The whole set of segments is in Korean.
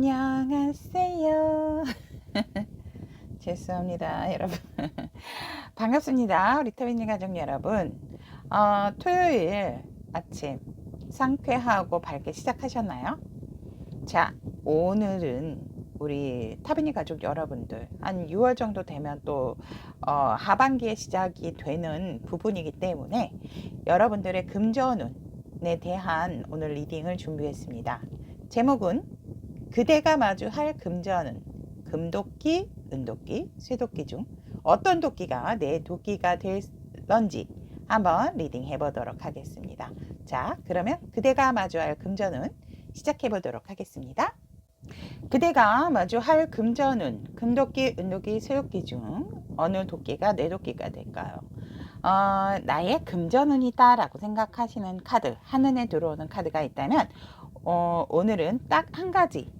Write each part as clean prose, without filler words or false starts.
안녕하세요. 죄송합니다, 여러분. 반갑습니다. 우리 터빈이 가족 여러분. 토요일 아침 상쾌하고 밝게 시작하셨나요? 자, 오늘은 우리 타비니 가족 여러분들 한 6월 정도 되면 또 하반기에 시작이 되는 부분이기 때문에 여러분들의 금전운에 대한 오늘 리딩을 준비했습니다. 제목은 그대가 마주할 금전운, 금도끼, 은도끼, 쇠도끼 중 어떤 도끼가 내 도끼가 될런지 한번 리딩 해보도록 하겠습니다. 자, 그러면 그대가 마주할 금전운 시작해 보도록 하겠습니다. 그대가 마주할 금전운, 금도끼, 은도끼, 쇠도끼 중 어느 도끼가 내 도끼가 될까요? 나의 금전운이다 라고 생각하시는 카드, 한눈에 들어오는 카드가 있다면 오늘은 딱 한 가지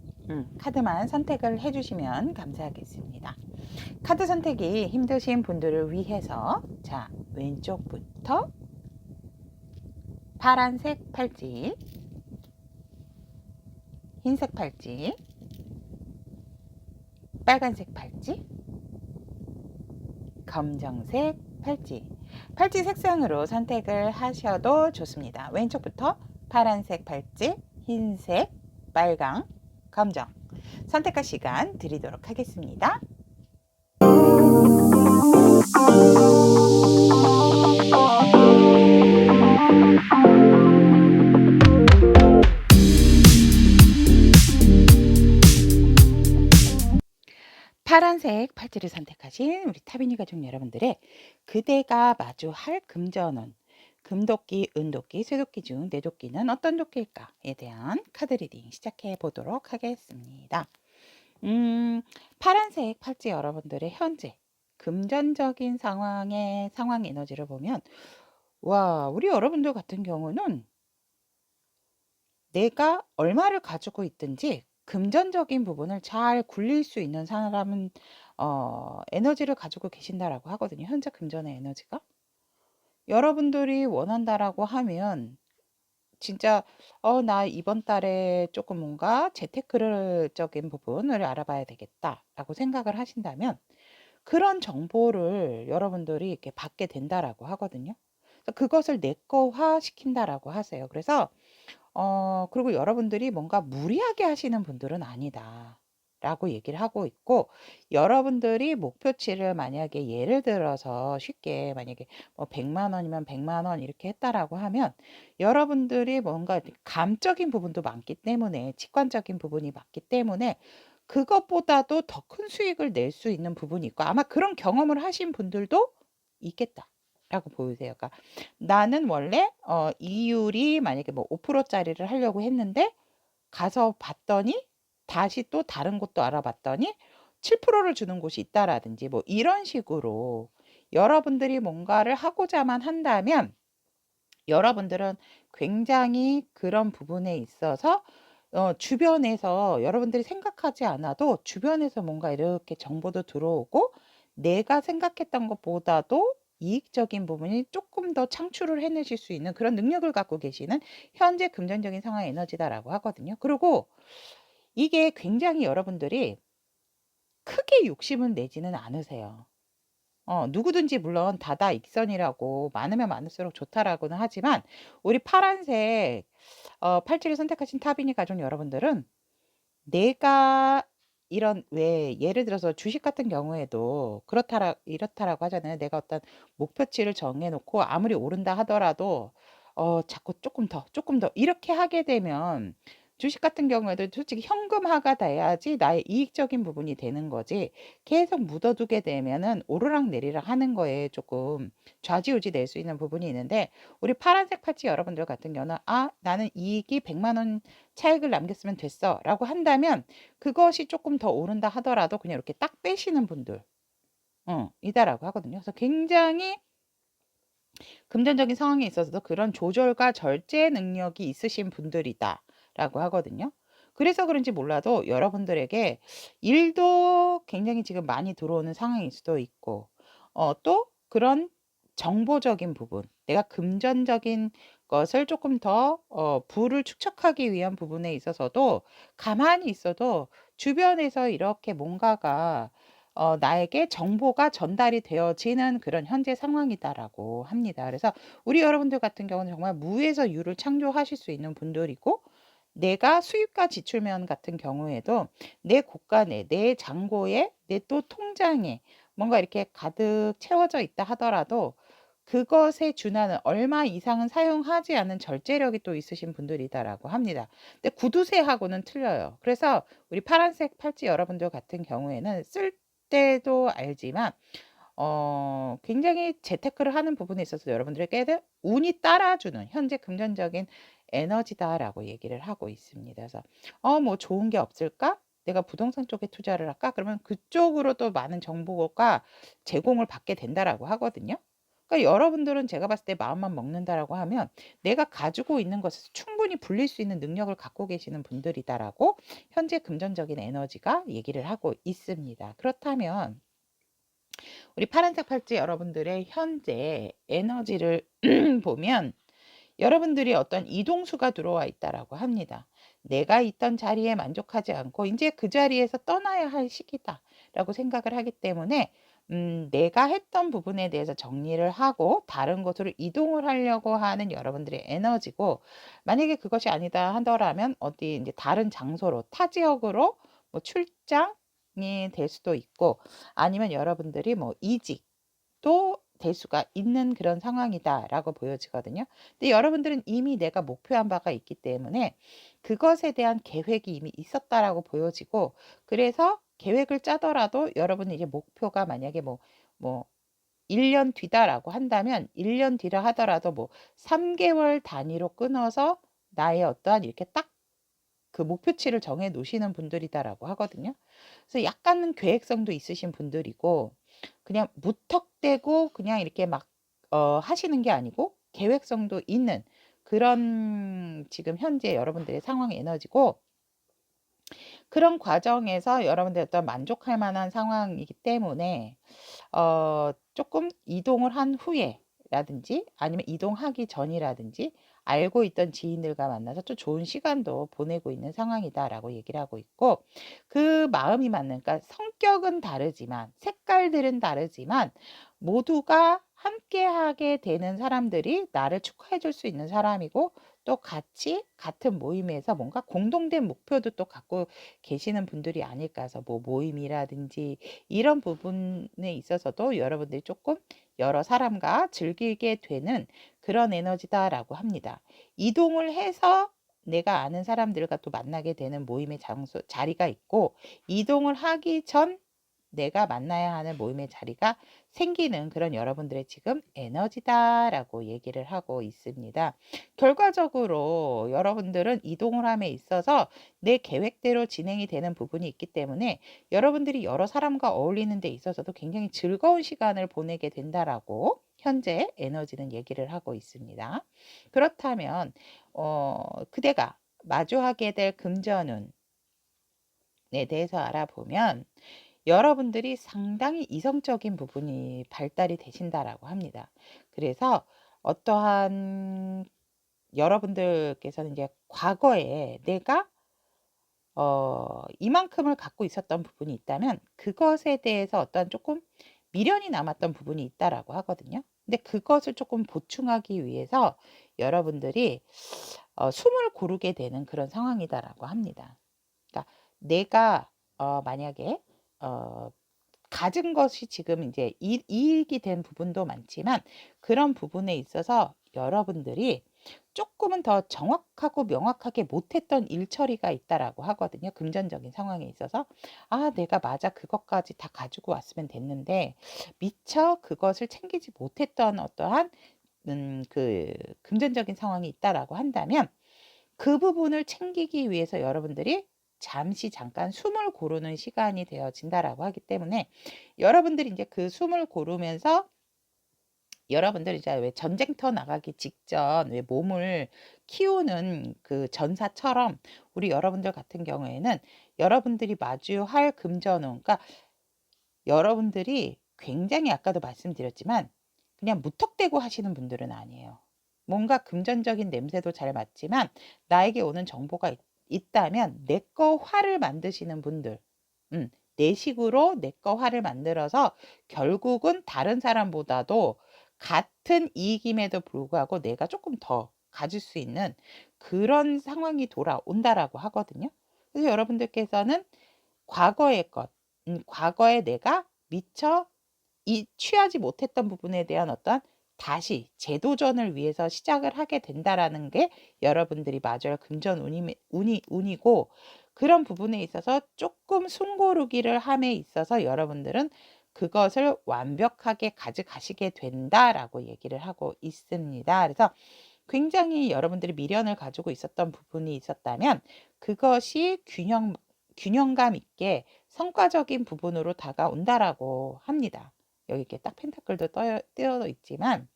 카드만 선택을 해주시면 감사하겠습니다. 카드 선택이 힘드신 분들을 위해서 자, 왼쪽부터 파란색 팔찌, 흰색 팔찌, 빨간색 팔찌, 검정색 팔찌, 팔찌 색상으로 선택을 하셔도 좋습니다. 왼쪽부터 파란색 팔찌, 흰색, 빨강, 검정 선택할 시간 드리도록 하겠습니다. 파란색 팔찌를 선택하신 우리 타비니 가족 여러분들의 그대가 마주할 금전운, 금도끼, 은도끼, 쇠도끼 중 내 도끼는 어떤 도끼일까에 대한 카드 리딩 시작해 보도록 하겠습니다. 파란색 팔찌 여러분들의 현재 금전적인 상황 에너지를 보면 와, 우리 여러분들 같은 경우는 내가 얼마를 가지고 있든지 금전적인 부분을 잘 굴릴 수 있는 사람은 에너지를 가지고 계신다라고 하거든요. 현재 금전의 에너지가. 여러분들이 원한다라고 하면 진짜 나 이번 달에 조금 뭔가 재테크적인 부분을 알아봐야 되겠다라고 생각을 하신다면 그런 정보를 여러분들이 이렇게 받게 된다라고 하거든요. 그것을 내 거화 시킨다라고 하세요. 그래서 그리고 여러분들이 뭔가 무리하게 하시는 분들은 아니다 라고 얘기를 하고 있고, 여러분들이 목표치를 만약에 예를 들어서 쉽게 만약에 뭐 100만 원이면 100만 원 이렇게 했다라고 하면 여러분들이 뭔가 감적인 부분도 많기 때문에, 직관적인 부분이 많기 때문에 그것보다도 더 큰 수익을 낼 수 있는 부분이 있고, 아마 그런 경험을 하신 분들도 있겠다 라고 보이세요. 그러니까 나는 원래 이율이 만약에 뭐 5%짜리를 하려고 했는데 가서 봤더니 다시 또 다른 곳도 알아봤더니 7%를 주는 곳이 있다라든지 뭐 이런 식으로 여러분들이 뭔가를 하고자만 한다면 여러분들은 굉장히 그런 부분에 있어서 주변에서 여러분들이 생각하지 않아도 주변에서 뭔가 이렇게 정보도 들어오고 내가 생각했던 것보다도 이익적인 부분이 조금 더 창출을 해내실 수 있는 그런 능력을 갖고 계시는 현재 금전적인 상황의 에너지다라고 하거든요. 그리고 이게 굉장히 여러분들이 크게 욕심은 내지는 않으세요. 누구든지 물론 다다익선이라고 많으면 많을수록 좋다라고는 하지만 우리 파란색 팔찌를 선택하신 타비니 가족 여러분들은 내가 이런 왜 예를 들어서 주식 같은 경우에도 이렇다라고 하잖아요. 내가 어떤 목표치를 정해 놓고 아무리 오른다 하더라도 자꾸 조금 더 이렇게 하게 되면 주식 같은 경우에도 솔직히 현금화가 돼야지 나의 이익적인 부분이 되는 거지, 계속 묻어두게 되면은 오르락내리락 하는 거에 조금 좌지우지 될 수 있는 부분이 있는데, 우리 파란색 팔찌 여러분들 같은 경우는 나는 이익이 100만 원 차익을 남겼으면 됐어 라고 한다면 그것이 조금 더 오른다 하더라도 그냥 이렇게 딱 빼시는 분들 이다라고 하거든요. 그래서 굉장히 금전적인 상황에 있어서도 그런 조절과 절제 능력이 있으신 분들이다 라고 하거든요. 그래서 그런지 몰라도 여러분들에게 일도 굉장히 지금 많이 들어오는 상황일 수도 있고, 또 그런 정보적인 부분, 내가 금전적인 것을 조금 더 부를 축적하기 위한 부분에 있어서도 가만히 있어도 주변에서 이렇게 뭔가가 나에게 정보가 전달이 되어지는 그런 현재 상황이다라고 합니다. 그래서 우리 여러분들 같은 경우는 정말 무에서 유를 창조하실 수 있는 분들이고, 내가 수입과 지출면 같은 경우에도 내 곳간에, 내 잔고에, 내 또 통장에 뭔가 이렇게 가득 채워져 있다 하더라도 그것에 준하는 얼마 이상은 사용하지 않는 절제력이 또 있으신 분들이다라고 합니다. 근데 구두쇠하고는 틀려요. 그래서 우리 파란색 팔찌 여러분들 같은 경우에는 쓸 때도 알지만 굉장히 재테크를 하는 부분에 있어서 여러분들에게 운이 따라주는 현재 금전적인 에너지다라고 얘기를 하고 있습니다. 그래서 뭐 좋은 게 없을까? 내가 부동산 쪽에 투자를 할까? 그러면 그쪽으로 또 많은 정보가 제공을 받게 된다라고 하거든요. 그러니까 여러분들은 제가 봤을 때 마음만 먹는다라고 하면 내가 가지고 있는 것에서 충분히 불릴 수 있는 능력을 갖고 계시는 분들이다라고 현재 금전적인 에너지가 얘기를 하고 있습니다. 그렇다면 우리 파란색 팔찌 여러분들의 현재 에너지를 보면 여러분들이 어떤 이동수가 들어와 있다라고 합니다. 내가 있던 자리에 만족하지 않고 이제 그 자리에서 떠나야 할 시기다라고 생각을 하기 때문에 내가 했던 부분에 대해서 정리를 하고 다른 곳으로 이동을 하려고 하는 여러분들의 에너지고, 만약에 그것이 아니다 하더라면 어디 이제 다른 장소로 타 지역으로 뭐 출장이 될 수도 있고, 아니면 여러분들이 뭐 이직도 될 수가 있는 그런 상황이다라고 보여지거든요. 근데 여러분들은 이미 내가 목표한 바가 있기 때문에 그것에 대한 계획이 이미 있었다라고 보여지고, 그래서 계획을 짜더라도 여러분이 이제 목표가 만약에 뭐 1년 뒤다라고 한다면 1년 뒤라 하더라도 뭐 3개월 단위로 끊어서 나의 어떠한 이렇게 딱 그 목표치를 정해 놓으시는 분들이다라고 하거든요. 그래서 약간은 계획성도 있으신 분들이고, 그냥 무턱대고 그냥 이렇게 막 하시는 게 아니고 계획성도 있는 그런 지금 현재 여러분들의 상황의 에너지고, 그런 과정에서 여러분들이 어떤 만족할 만한 상황이기 때문에 조금 이동을 한 후에 라든지 아니면 이동하기 전이라든지 알고 있던 지인들과 만나서 또 좋은 시간도 보내고 있는 상황이다라고 얘기를 하고 있고, 그 마음이 맞는, 그러니까 성격은 다르지만 색깔들은 다르지만 모두가 함께하게 되는 사람들이 나를 축하해 줄 수 있는 사람이고, 또 같이 같은 모임에서 뭔가 공동된 목표도 또 갖고 계시는 분들이 아닐까 해서, 뭐 모임이라든지 이런 부분에 있어서도 여러분들이 조금 여러 사람과 즐기게 되는 그런 에너지다라고 합니다. 이동을 해서 내가 아는 사람들과 또 만나게 되는 모임의 장소, 자리가 있고, 이동을 하기 전 내가 만나야 하는 모임의 자리가 생기는 그런 여러분들의 지금 에너지다라고 얘기를 하고 있습니다. 결과적으로 여러분들은 이동을 함에 있어서 내 계획대로 진행이 되는 부분이 있기 때문에 여러분들이 여러 사람과 어울리는 데 있어서도 굉장히 즐거운 시간을 보내게 된다라고 현재 에너지는 얘기를 하고 있습니다. 그렇다면 그대가 마주하게 될 금전운에 대해서 알아보면 여러분들이 상당히 이성적인 부분이 발달이 되신다라고 합니다. 그래서 어떠한 여러분들께서는 이제 과거에 내가 이만큼을 갖고 있었던 부분이 있다면 그것에 대해서 어떤 조금 미련이 남았던 부분이 있다라고 하거든요. 근데 그것을 조금 보충하기 위해서 여러분들이 숨을 고르게 되는 그런 상황이다라고 합니다. 그러니까 내가 만약에 어 가진 것이 지금 이제 이익이 된 부분도 많지만 그런 부분에 있어서 여러분들이 조금은 더 정확하고 명확하게 못했던 일처리가 있다라고 하거든요. 금전적인 상황에 있어서 내가 맞아 그것까지 다 가지고 왔으면 됐는데 미처 그것을 챙기지 못했던 어떠한 그 금전적인 상황이 있다라고 한다면, 그 부분을 챙기기 위해서 여러분들이 잠시 잠깐 숨을 고르는 시간이 되어진다라고 하기 때문에, 여러분들이 이제 그 숨을 고르면서 여러분들 이제 왜 전쟁터 나가기 직전 왜 몸을 키우는 그 전사처럼 우리 여러분들 같은 경우에는 여러분들이 마주할 금전운, 그러니까 여러분들이 굉장히 아까도 말씀드렸지만 그냥 무턱대고 하시는 분들은 아니에요. 뭔가 금전적인 냄새도 잘 맡지만 나에게 오는 정보가 있다면 내 거 화를 만드시는 분들, 내 식으로 내 거 화를 만들어서 결국은 다른 사람보다도 같은 이익임에도 불구하고 내가 조금 더 가질 수 있는 그런 상황이 돌아온다라고 하거든요. 그래서 여러분들께서는 과거의 것, 과거에 내가 미처 취하지 못했던 부분에 대한 어떤 다시 재도전을 위해서 시작을 하게 된다라는 게 여러분들이 맞아요. 금전 운이고, 그런 부분에 있어서 조금 숨고르기를 함에 있어서 여러분들은 그것을 완벽하게 가져가시게 된다라고 얘기를 하고 있습니다. 그래서 굉장히 여러분들이 미련을 가지고 있었던 부분이 있었다면 그것이 균형감 있게 성과적인 부분으로 다가온다라고 합니다. 여기 이렇게 딱 펜타클도 띄어 있지만,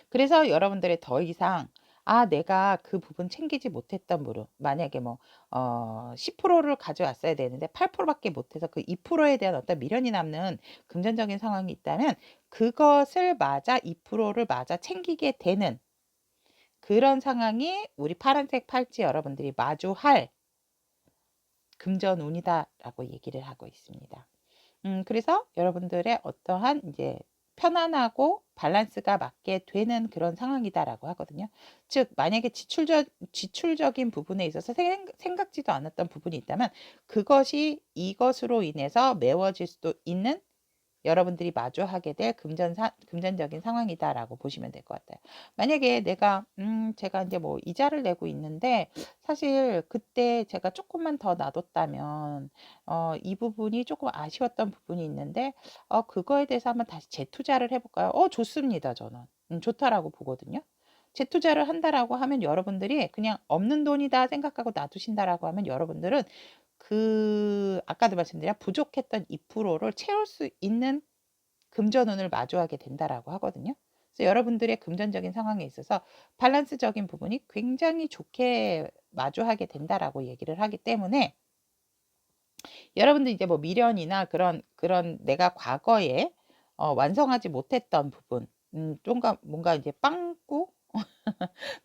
그래서 여러분들이 더 이상 내가 그 부분 챙기지 못했던 부분, 만약에 뭐 10%를 가져왔어야 되는데 8%밖에 못해서 그 2%에 대한 어떤 미련이 남는 금전적인 상황이 있다면 그것을 맞아 2%를 맞아 챙기게 되는 그런 상황이 우리 파란색 팔찌 여러분들이 마주할 금전운이다라고 얘기를 하고 있습니다. 그래서 여러분들의 어떠한 이제 편안하고 밸런스가 맞게 되는 그런 상황이다라고 하거든요. 즉 만약에 지출적인 부분에 있어서 생각지도 않았던 부분이 있다면 그것이 이것으로 인해서 메워질 수도 있는 여러분들이 마주하게 될 금전적인 상황이다라고 보시면 될 것 같아요. 만약에 제가 이제 뭐 이자를 내고 있는데 사실 그때 제가 조금만 더 놔뒀다면 이 부분이 조금 아쉬웠던 부분이 있는데 그거에 대해서 한번 다시 재투자를 해볼까요? 좋습니다. 저는 좋다라고 보거든요. 재투자를 한다라고 하면 여러분들이 그냥 없는 돈이다 생각하고 놔두신다라고 하면 여러분들은 아까도 말씀드린 부족했던 2%를 채울 수 있는 금전운을 마주하게 된다라고 하거든요. 그래서 여러분들의 금전적인 상황에 있어서 밸런스적인 부분이 굉장히 좋게 마주하게 된다라고 얘기를 하기 때문에 여러분들 이제 뭐 미련이나 그런 내가 과거에 완성하지 못했던 부분, 뭔가 이제 빵꾸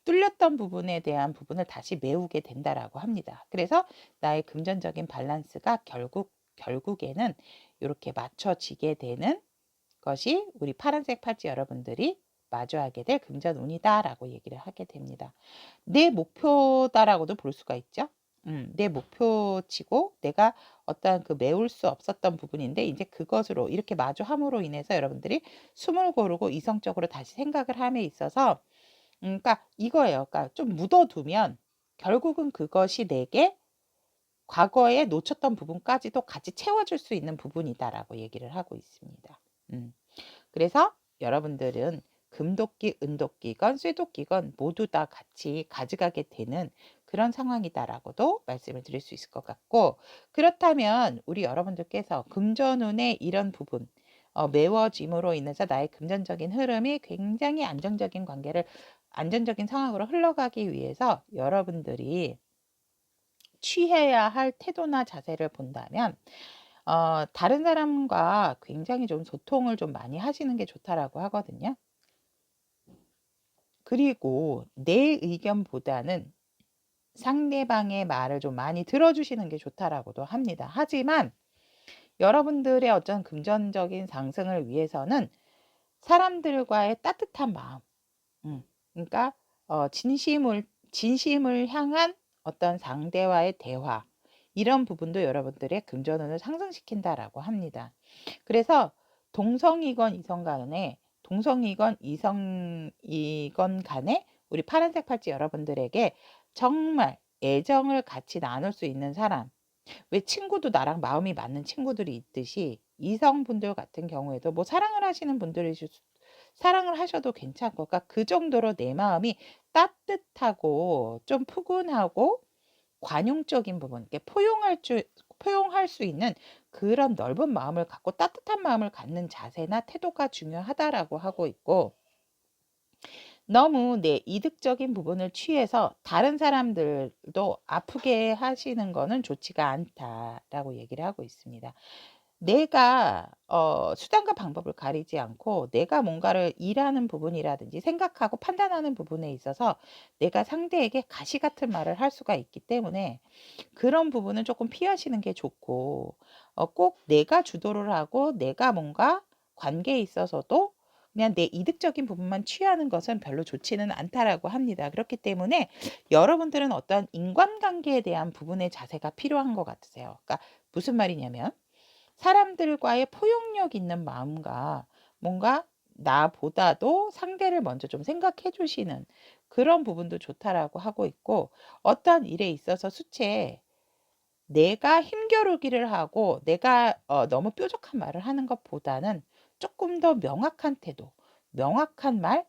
뚫렸던 부분에 대한 부분을 다시 메우게 된다라고 합니다. 그래서 나의 금전적인 밸런스가 결국에는 이렇게 맞춰지게 되는 것이 우리 파란색 팔찌 여러분들이 마주하게 될 금전운이다라고 얘기를 하게 됩니다. 내 목표다라고도 볼 수가 있죠. 내 목표치고 내가 어떤 그 메울 수 없었던 부분인데 이제 그것으로 이렇게 마주함으로 인해서 여러분들이 숨을 고르고 이성적으로 다시 생각을 함에 있어서 그러니까 이거예요. 그러니까 좀 묻어두면 결국은 그것이 내게 과거에 놓쳤던 부분까지도 같이 채워줄 수 있는 부분이다라고 얘기를 하고 있습니다. 그래서 여러분들은 금도끼, 은도끼건 쇠도끼건 모두 다 같이 가져가게 되는 그런 상황이다라고도 말씀을 드릴 수 있을 것 같고, 그렇다면 우리 여러분들께서 금전운의 이런 부분 메워짐으로 인해서 나의 금전적인 흐름이 굉장히 안정적인 상황으로 흘러가기 위해서 여러분들이 취해야 할 태도나 자세를 본다면 다른 사람과 굉장히 좀 소통을 좀 많이 하시는 게 좋다라고 하거든요. 그리고 내 의견보다는 상대방의 말을 좀 많이 들어주시는 게 좋다라고도 합니다. 하지만 여러분들의 어떤 금전적인 상승을 위해서는 사람들과의 따뜻한 마음, 그러니까 진심을 향한 어떤 상대와의 대화, 이런 부분도 여러분들의 금전운을 상승시킨다라고 합니다. 그래서 동성이건 이성이건 간에 우리 파란색 팔찌 여러분들에게 정말 애정을 같이 나눌 수 있는 사람, 왜 친구도 나랑 마음이 맞는 친구들이 있듯이 이성분들 같은 경우에도 뭐 사랑을 하셔도 괜찮고, 그러니까 그 정도로 내 마음이 따뜻하고 좀 푸근하고 관용적인 부분, 이렇게 포용할 수 있는 그런 넓은 마음을 갖고 따뜻한 마음을 갖는 자세나 태도가 중요하다라고 하고 있고, 너무 내 이득적인 부분을 취해서 다른 사람들도 아프게 하시는 거는 좋지가 않다라고 얘기를 하고 있습니다. 내가 수단과 방법을 가리지 않고 내가 뭔가를 일하는 부분이라든지 생각하고 판단하는 부분에 있어서 내가 상대에게 가시 같은 말을 할 수가 있기 때문에 그런 부분은 조금 피하시는 게 좋고, 꼭 내가 주도를 하고 내가 뭔가 관계에 있어서도 그냥 내 이득적인 부분만 취하는 것은 별로 좋지는 않다라고 합니다. 그렇기 때문에 여러분들은 어떠한 인간관계에 대한 부분의 자세가 필요한 것 같으세요. 그러니까 무슨 말이냐면 사람들과의 포용력 있는 마음과 뭔가 나보다도 상대를 먼저 좀 생각해 주시는 그런 부분도 좋다라고 하고 있고, 어떤 일에 있어서 수치에 내가 힘겨루기를 하고 내가 너무 뾰족한 말을 하는 것보다는 조금 더 명확한 태도, 명확한 말,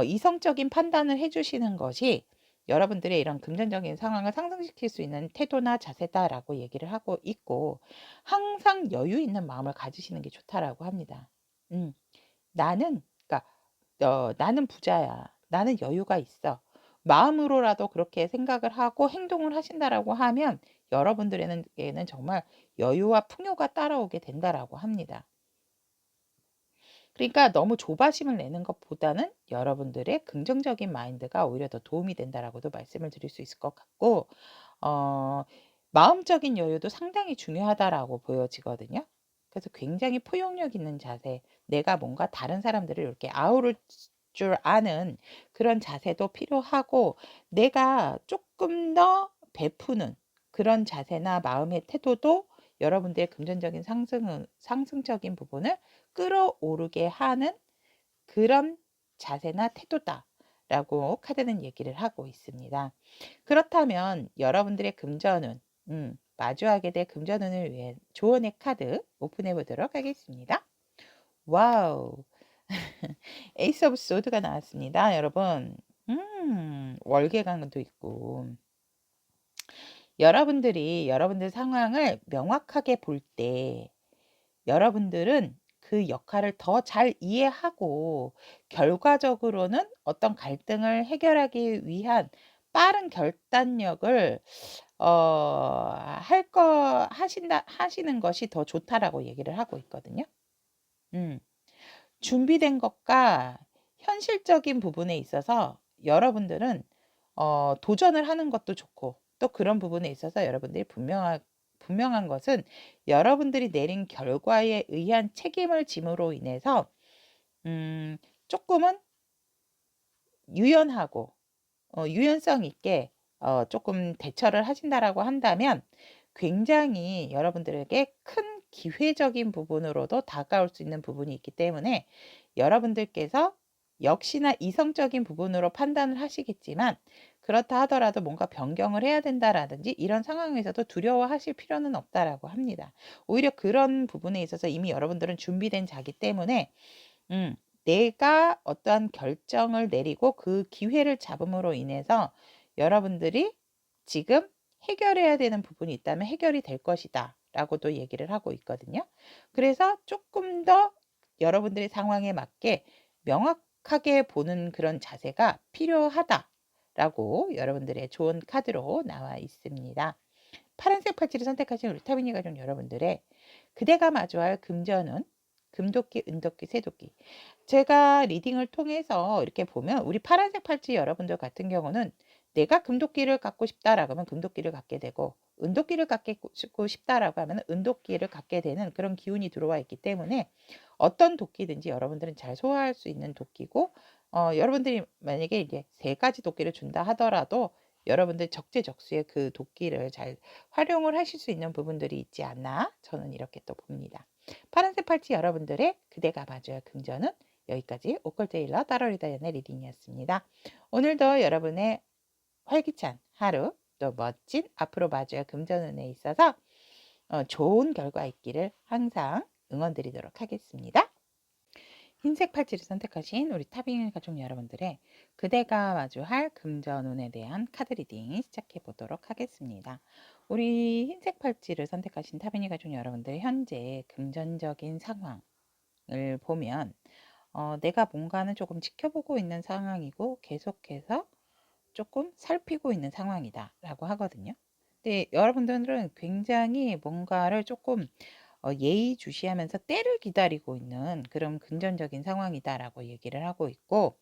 이성적인 판단을 해 주시는 것이 여러분들의 이런 금전적인 상황을 상승시킬 수 있는 태도나 자세다라고 얘기를 하고 있고, 항상 여유 있는 마음을 가지시는 게 좋다라고 합니다. 나는 그러니까 나는 부자야. 나는 여유가 있어. 마음으로라도 그렇게 생각을 하고 행동을 하신다라고 하면 여러분들에게는 정말 여유와 풍요가 따라오게 된다라고 합니다. 그러니까 너무 조바심을 내는 것보다는 여러분들의 긍정적인 마인드가 오히려 더 도움이 된다라고도 말씀을 드릴 수 있을 것 같고, 어 마음적인 여유도 상당히 중요하다라고 보여지거든요. 그래서 굉장히 포용력 있는 자세, 내가 뭔가 다른 사람들을 이렇게 아우를 줄 아는 그런 자세도 필요하고, 내가 조금 더 베푸는 그런 자세나 마음의 태도도 여러분들의 금전적인 상승적인 부분을 끌어오르게 하는 그런 자세나 태도다라고 카드는 얘기를 하고 있습니다. 그렇다면 여러분들의 금전운, 마주하게 될 금전운을 위해 조언의 카드 오픈해 보도록 하겠습니다. 와우. 에이스 오브 소드가 나왔습니다, 여러분. 월계관도 있고. 여러분들이 여러분들 상황을 명확하게 볼 때 여러분들은 그 역할을 더 잘 이해하고 결과적으로는 어떤 갈등을 해결하기 위한 빠른 결단력을 할 거 하시는 것이 더 좋다라고 얘기를 하고 있거든요. 준비된 것과 현실적인 부분에 있어서 여러분들은 도전을 하는 것도 좋고, 또 그런 부분에 있어서 여러분들이 분명한 것은 여러분들이 내린 결과에 의한 책임을 짐으로 인해서 조금은 유연하고 유연성 있게 조금 대처를 하신다라고 한다면 굉장히 여러분들에게 큰 기회적인 부분으로도 다가올 수 있는 부분이 있기 때문에 여러분들께서 역시나 이성적인 부분으로 판단을 하시겠지만, 그렇다 하더라도 뭔가 변경을 해야 된다라든지 이런 상황에서도 두려워하실 필요는 없다라고 합니다. 오히려 그런 부분에 있어서 이미 여러분들은 준비된 자기 때문에 내가 어떠한 결정을 내리고 그 기회를 잡음으로 인해서 여러분들이 지금 해결해야 되는 부분이 있다면 해결이 될 것이다 라고도 얘기를 하고 있거든요. 그래서 조금 더 여러분들의 상황에 맞게 명확하게 보는 그런 자세가 필요하다라고 여러분들의 좋은 카드로 나와 있습니다. 파란색 팔찌를 선택하신 우리 타미니 가족 여러분들의 그대가 마주할 금전은 금도끼, 은도끼, 새도끼. 제가 리딩을 통해서 이렇게 보면 우리 파란색 팔찌 여러분들 같은 경우는 내가 금도끼를 갖고 싶다라고 하면 금도끼를 갖게 되고, 은도끼를 갖고 싶다라고 하면 은도끼를 갖게 되는 그런 기운이 들어와 있기 때문에 어떤 도끼든지 여러분들은 잘 소화할 수 있는 도끼고, 여러분들이 만약에 이제 3가지 도끼를 준다 하더라도 여러분들 적재적소에 그 도끼를 잘 활용을 하실 수 있는 부분들이 있지 않나, 저는 이렇게 또 봅니다. 파란색 팔찌 여러분들의 그대가 봐줘야 금전은 여기까지 오컬트일러 따로리다연의 리딩이었습니다. 오늘도 여러분의 활기찬 하루, 또 멋진 앞으로 봐줘야 금전운에 있어서 좋은 결과 있기를 항상 응원드리도록 하겠습니다. 흰색 팔찌를 선택하신 우리 타빙 가족 여러분들의 그대가 마주할 금전운에 대한 카드 리딩 시작해 보도록 하겠습니다. 우리 흰색 팔찌를 선택하신 타빙 가족 여러분들 현재 금전적인 상황을 보면 내가 뭔가는 조금 지켜보고 있는 상황이고 계속해서 조금 살피고 있는 상황이다 라고 하거든요. 근데 여러분들은 굉장히 뭔가를 조금 예의주시하면서 때를 기다리고 있는 그런 금전적인 상황이다라고 얘기를 하고 있고,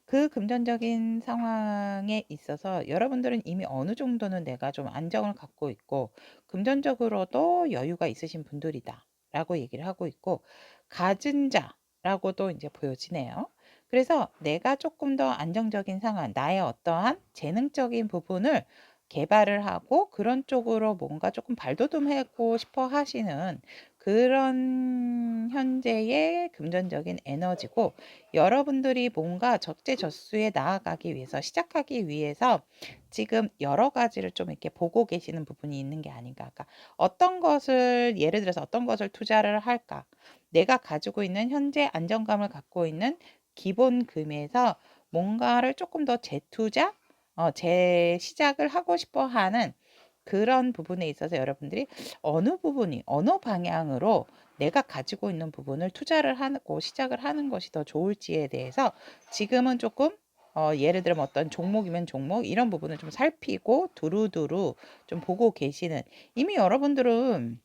그 금전적인 상황에 있어서 여러분들은 이미 어느 정도는 내가 좀 안정을 갖고 있고 금전적으로도 여유가 있으신 분들이다라고 얘기를 하고 있고, 가진 자라고도 이제 보여지네요. 그래서 내가 조금 더 안정적인 상황, 나의 어떠한 재능적인 부분을 개발을 하고 그런 쪽으로 뭔가 조금 발돋움하고 싶어 하시는 그런 현재의 금전적인 에너지고, 여러분들이 뭔가 적재적소에 나아가기 위해서, 시작하기 위해서 지금 여러 가지를 좀 이렇게 보고 계시는 부분이 있는 게 아닌가. 그러니까 어떤 것을, 예를 들어서 어떤 것을 투자를 할까? 내가 가지고 있는 현재 안정감을 갖고 있는 기본금에서 뭔가를 조금 더 재투자, 재시작을 하고 싶어 하는 그런 부분에 있어서 여러분들이 어느 부분이, 어느 방향으로 내가 가지고 있는 부분을 투자를 하고 시작을 하는 것이 더 좋을지에 대해서 지금은 조금 예를 들면 어떤 종목이면 종목 이런 부분을 좀 살피고 두루두루 좀 보고 계시는, 이미 여러분들은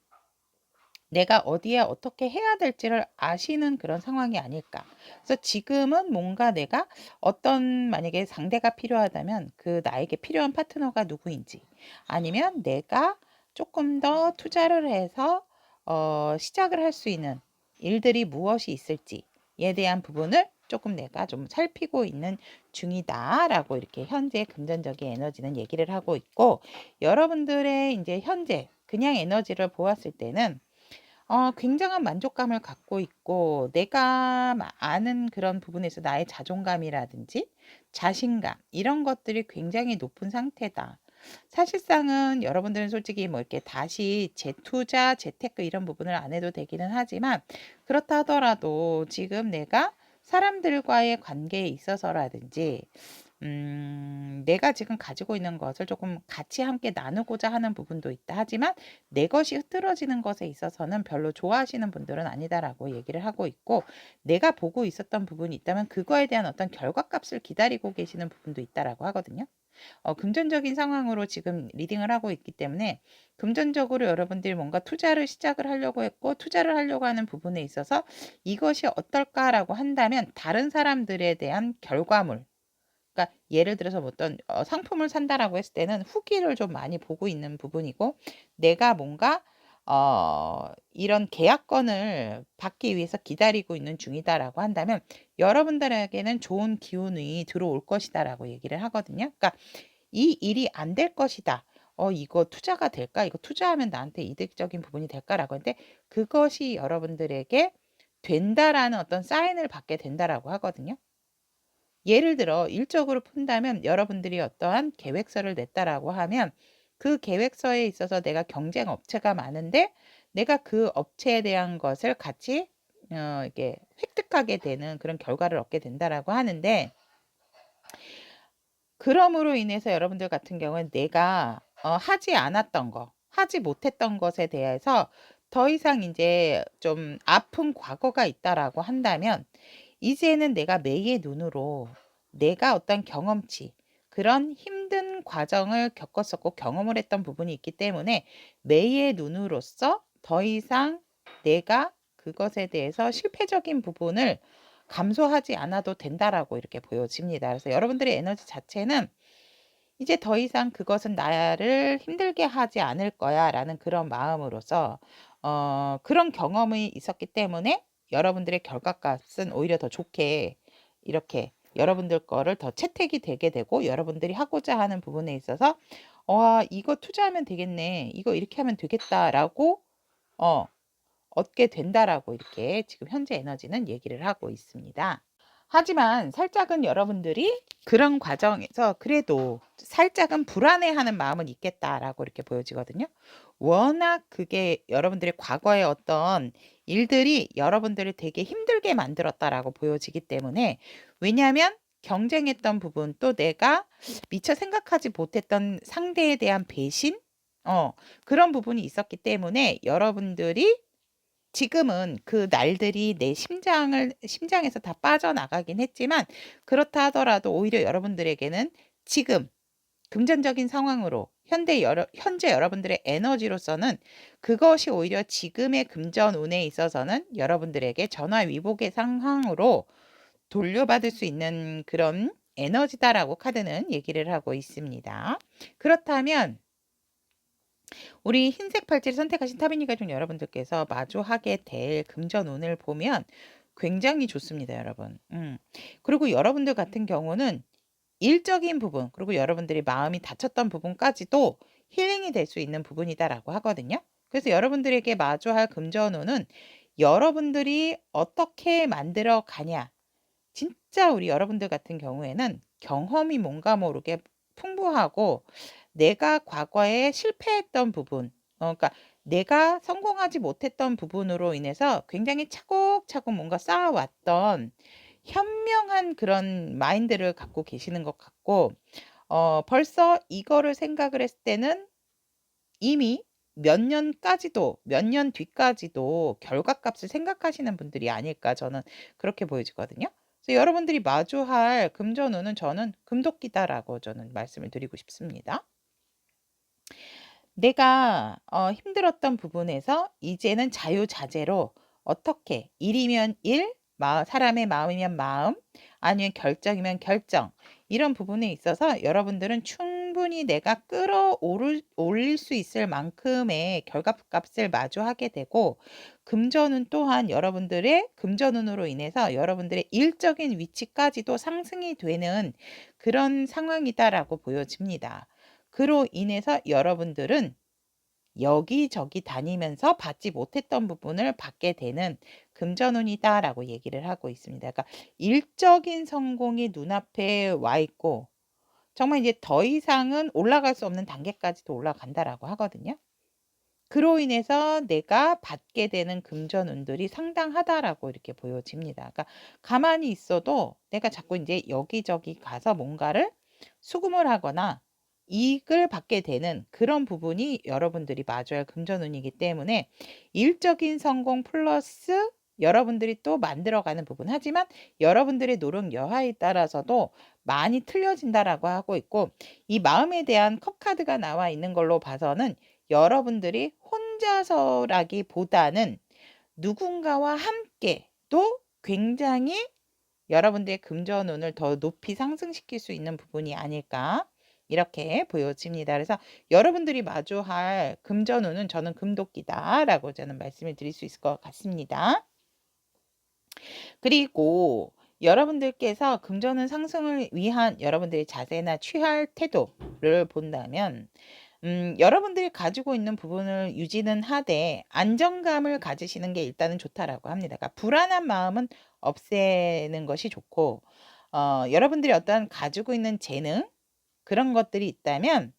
내가 어디에 어떻게 해야 될지를 아시는 그런 상황이 아닐까. 그래서 지금은 뭔가 내가 어떤, 만약에 상대가 필요하다면 그 나에게 필요한 파트너가 누구인지, 아니면 내가 조금 더 투자를 해서 시작을 할 수 있는 일들이 무엇이 있을지에 대한 부분을 조금 내가 좀 살피고 있는 중이다라고 이렇게 현재 금전적인 에너지는 얘기를 하고 있고, 여러분들의 이제 현재 그냥 에너지를 보았을 때는 굉장한 만족감을 갖고 있고, 내가 아는 그런 부분에서 나의 자존감이라든지 자신감 이런 것들이 굉장히 높은 상태다. 사실상은 여러분들은 솔직히 뭐 이렇게 다시 재투자, 재테크 이런 부분을 안 해도 되기는 하지만, 그렇다 하더라도 지금 내가 사람들과의 관계에 있어서라든지 내가 지금 가지고 있는 것을 조금 같이 함께 나누고자 하는 부분도 있다. 하지만 내 것이 흐트러지는 것에 있어서는 별로 좋아하시는 분들은 아니다라고 얘기를 하고 있고, 내가 보고 있었던 부분이 있다면 그거에 대한 어떤 결과값을 기다리고 계시는 부분도 있다라고 하거든요. 금전적인 상황으로 지금 리딩을 하고 있기 때문에 금전적으로 여러분들이 뭔가 투자를 시작을 하려고 했고 투자를 하려고 하는 부분에 있어서 이것이 어떨까라고 한다면 다른 사람들에 대한 결과물, 그러니까 예를 들어서 뭐 어떤 상품을 산다라고 했을 때는 후기를 좀 많이 보고 있는 부분이고, 내가 뭔가 이런 계약건을 받기 위해서 기다리고 있는 중이다라고 한다면 여러분들에게는 좋은 기운이 들어올 것이다라고 얘기를 하거든요. 그러니까 이 일이 안 될 것이다. 이거 투자가 될까? 이거 투자하면 나한테 이득적인 부분이 될까라고 하는데, 그것이 여러분들에게 된다라는 어떤 사인을 받게 된다라고 하거든요. 예를 들어 일적으로 푼다면 여러분들이 어떠한 계획서를 냈다라고 하면 그 계획서에 있어서 내가 경쟁 업체가 많은데 내가 그 업체에 대한 것을 같이 이렇게 획득하게 되는 그런 결과를 얻게 된다라고 하는데, 그럼으로 인해서 여러분들 같은 경우는 내가 하지 않았던 거, 하지 못했던 것에 대해서 더 이상 이제 좀 아픈 과거가 있다라고 한다면, 이제는 내가 매의 눈으로 내가 어떤 경험치, 그런 힘든 과정을 겪었었고 경험을 했던 부분이 있기 때문에 매의 눈으로서 더 이상 내가 그것에 대해서 실패적인 부분을 감소하지 않아도 된다라고 이렇게 보여집니다. 그래서 여러분들의 에너지 자체는 이제 더 이상 그것은 나를 힘들게 하지 않을 거야라는 그런 마음으로서 그런 경험이 있었기 때문에 여러분들의 결과값은 오히려 더 좋게 이렇게 여러분들 거를 더 채택이 되게 되고, 여러분들이 하고자 하는 부분에 있어서 이거 투자하면 되겠네, 이거 이렇게 하면 되겠다라고 얻게 된다라고 이렇게 지금 현재 에너지는 얘기를 하고 있습니다. 하지만 살짝은 여러분들이 그런 과정에서 그래도 살짝은 불안해하는 마음은 있겠다라고 이렇게 보여지거든요. 워낙 그게 여러분들의 과거의 어떤 일들이 여러분들을 되게 힘들게 만들었다라고 보여지기 때문에, 왜냐하면 경쟁했던 부분, 또 내가 미처 생각하지 못했던 상대에 대한 배신, 그런 부분이 있었기 때문에 여러분들이 지금은 그 날들이 내 심장에서 다 빠져나가긴 했지만, 그렇다 하더라도 오히려 여러분들에게는 지금 금전적인 상황으로 현재 여러분들의 에너지로서는 그것이 오히려 지금의 금전운에 있어서는 여러분들에게 전화위복의 상황으로 돌려받을 수 있는 그런 에너지다라고 카드는 얘기를 하고 있습니다. 그렇다면 우리 흰색 팔찌를 선택하신 타비니 가족 여러분들께서 마주하게 될 금전운을 보면 굉장히 좋습니다, 여러분. 그리고 여러분들 같은 경우는 일적인 부분, 그리고 여러분들이 마음이 다쳤던 부분까지도 힐링이 될 수 있는 부분이다라고 하거든요. 그래서 여러분들에게 마주할 금전운은 여러분들이 어떻게 만들어 가냐. 진짜 우리 여러분들 같은 경우에는 경험이 뭔가 모르게 풍부하고 내가 과거에 실패했던 부분, 그러니까 내가 성공하지 못했던 부분으로 인해서 굉장히 차곡차곡 뭔가 쌓아왔던 현명한 그런 마인드를 갖고 계시는 것 같고, 벌써 이거를 생각을 했을 때는 이미 몇 년 뒤까지도 결과값을 생각하시는 분들이 아닐까 저는 그렇게 보여지거든요. 그래서 여러분들이 마주할 금전운은 저는 금도끼다라고 저는 말씀을 드리고 싶습니다. 내가 힘들었던 부분에서 이제는 자유자재로 어떻게 일이면 일, 사람의 마음이면 마음, 아니면 결정이면 결정, 이런 부분에 있어서 여러분들은 충분히 내가 올릴 수 있을 만큼의 결과값을 마주하게 되고, 금전운 또한 여러분들의 금전운으로 인해서 여러분들의 일적인 위치까지도 상승이 되는 그런 상황이다라고 보여집니다. 그로 인해서 여러분들은 여기저기 다니면서 받지 못했던 부분을 받게 되는 금전운이다라고 얘기를 하고 있습니다. 그러니까 일적인 성공이 눈앞에 와 있고 정말 이제 더 이상은 올라갈 수 없는 단계까지도 올라간다라고 하거든요. 그로 인해서 내가 받게 되는 금전운들이 상당하다라고 이렇게 보여집니다. 그러니까 가만히 있어도 내가 자꾸 이제 여기저기 가서 뭔가를 수금을 하거나 이익을 받게 되는 그런 부분이 여러분들이 마주할 금전운이기 때문에 일적인 성공 플러스 여러분들이 또 만들어가는 부분, 하지만 여러분들의 노력 여하에 따라서도 많이 틀려진다라고 하고 있고, 이 마음에 대한 컵 카드가 나와 있는 걸로 봐서는 여러분들이 혼자서라기보다는 누군가와 함께 또 굉장히 여러분들의 금전운을 더 높이 상승시킬 수 있는 부분이 아닐까 이렇게 보여집니다. 그래서 여러분들이 마주할 금전운은 저는 금도끼다라고 저는 말씀을 드릴 수 있을 것 같습니다. 그리고 여러분들께서 금전운 상승을 위한 여러분들의 자세나 취할 태도를 본다면 여러분들이 가지고 있는 부분을 유지는 하되 안정감을 가지시는 게 일단은 좋다라고 합니다. 그러니까 불안한 마음은 없애는 것이 좋고, 여러분들이 어떤 가지고 있는 재능 그런 것들이 있다면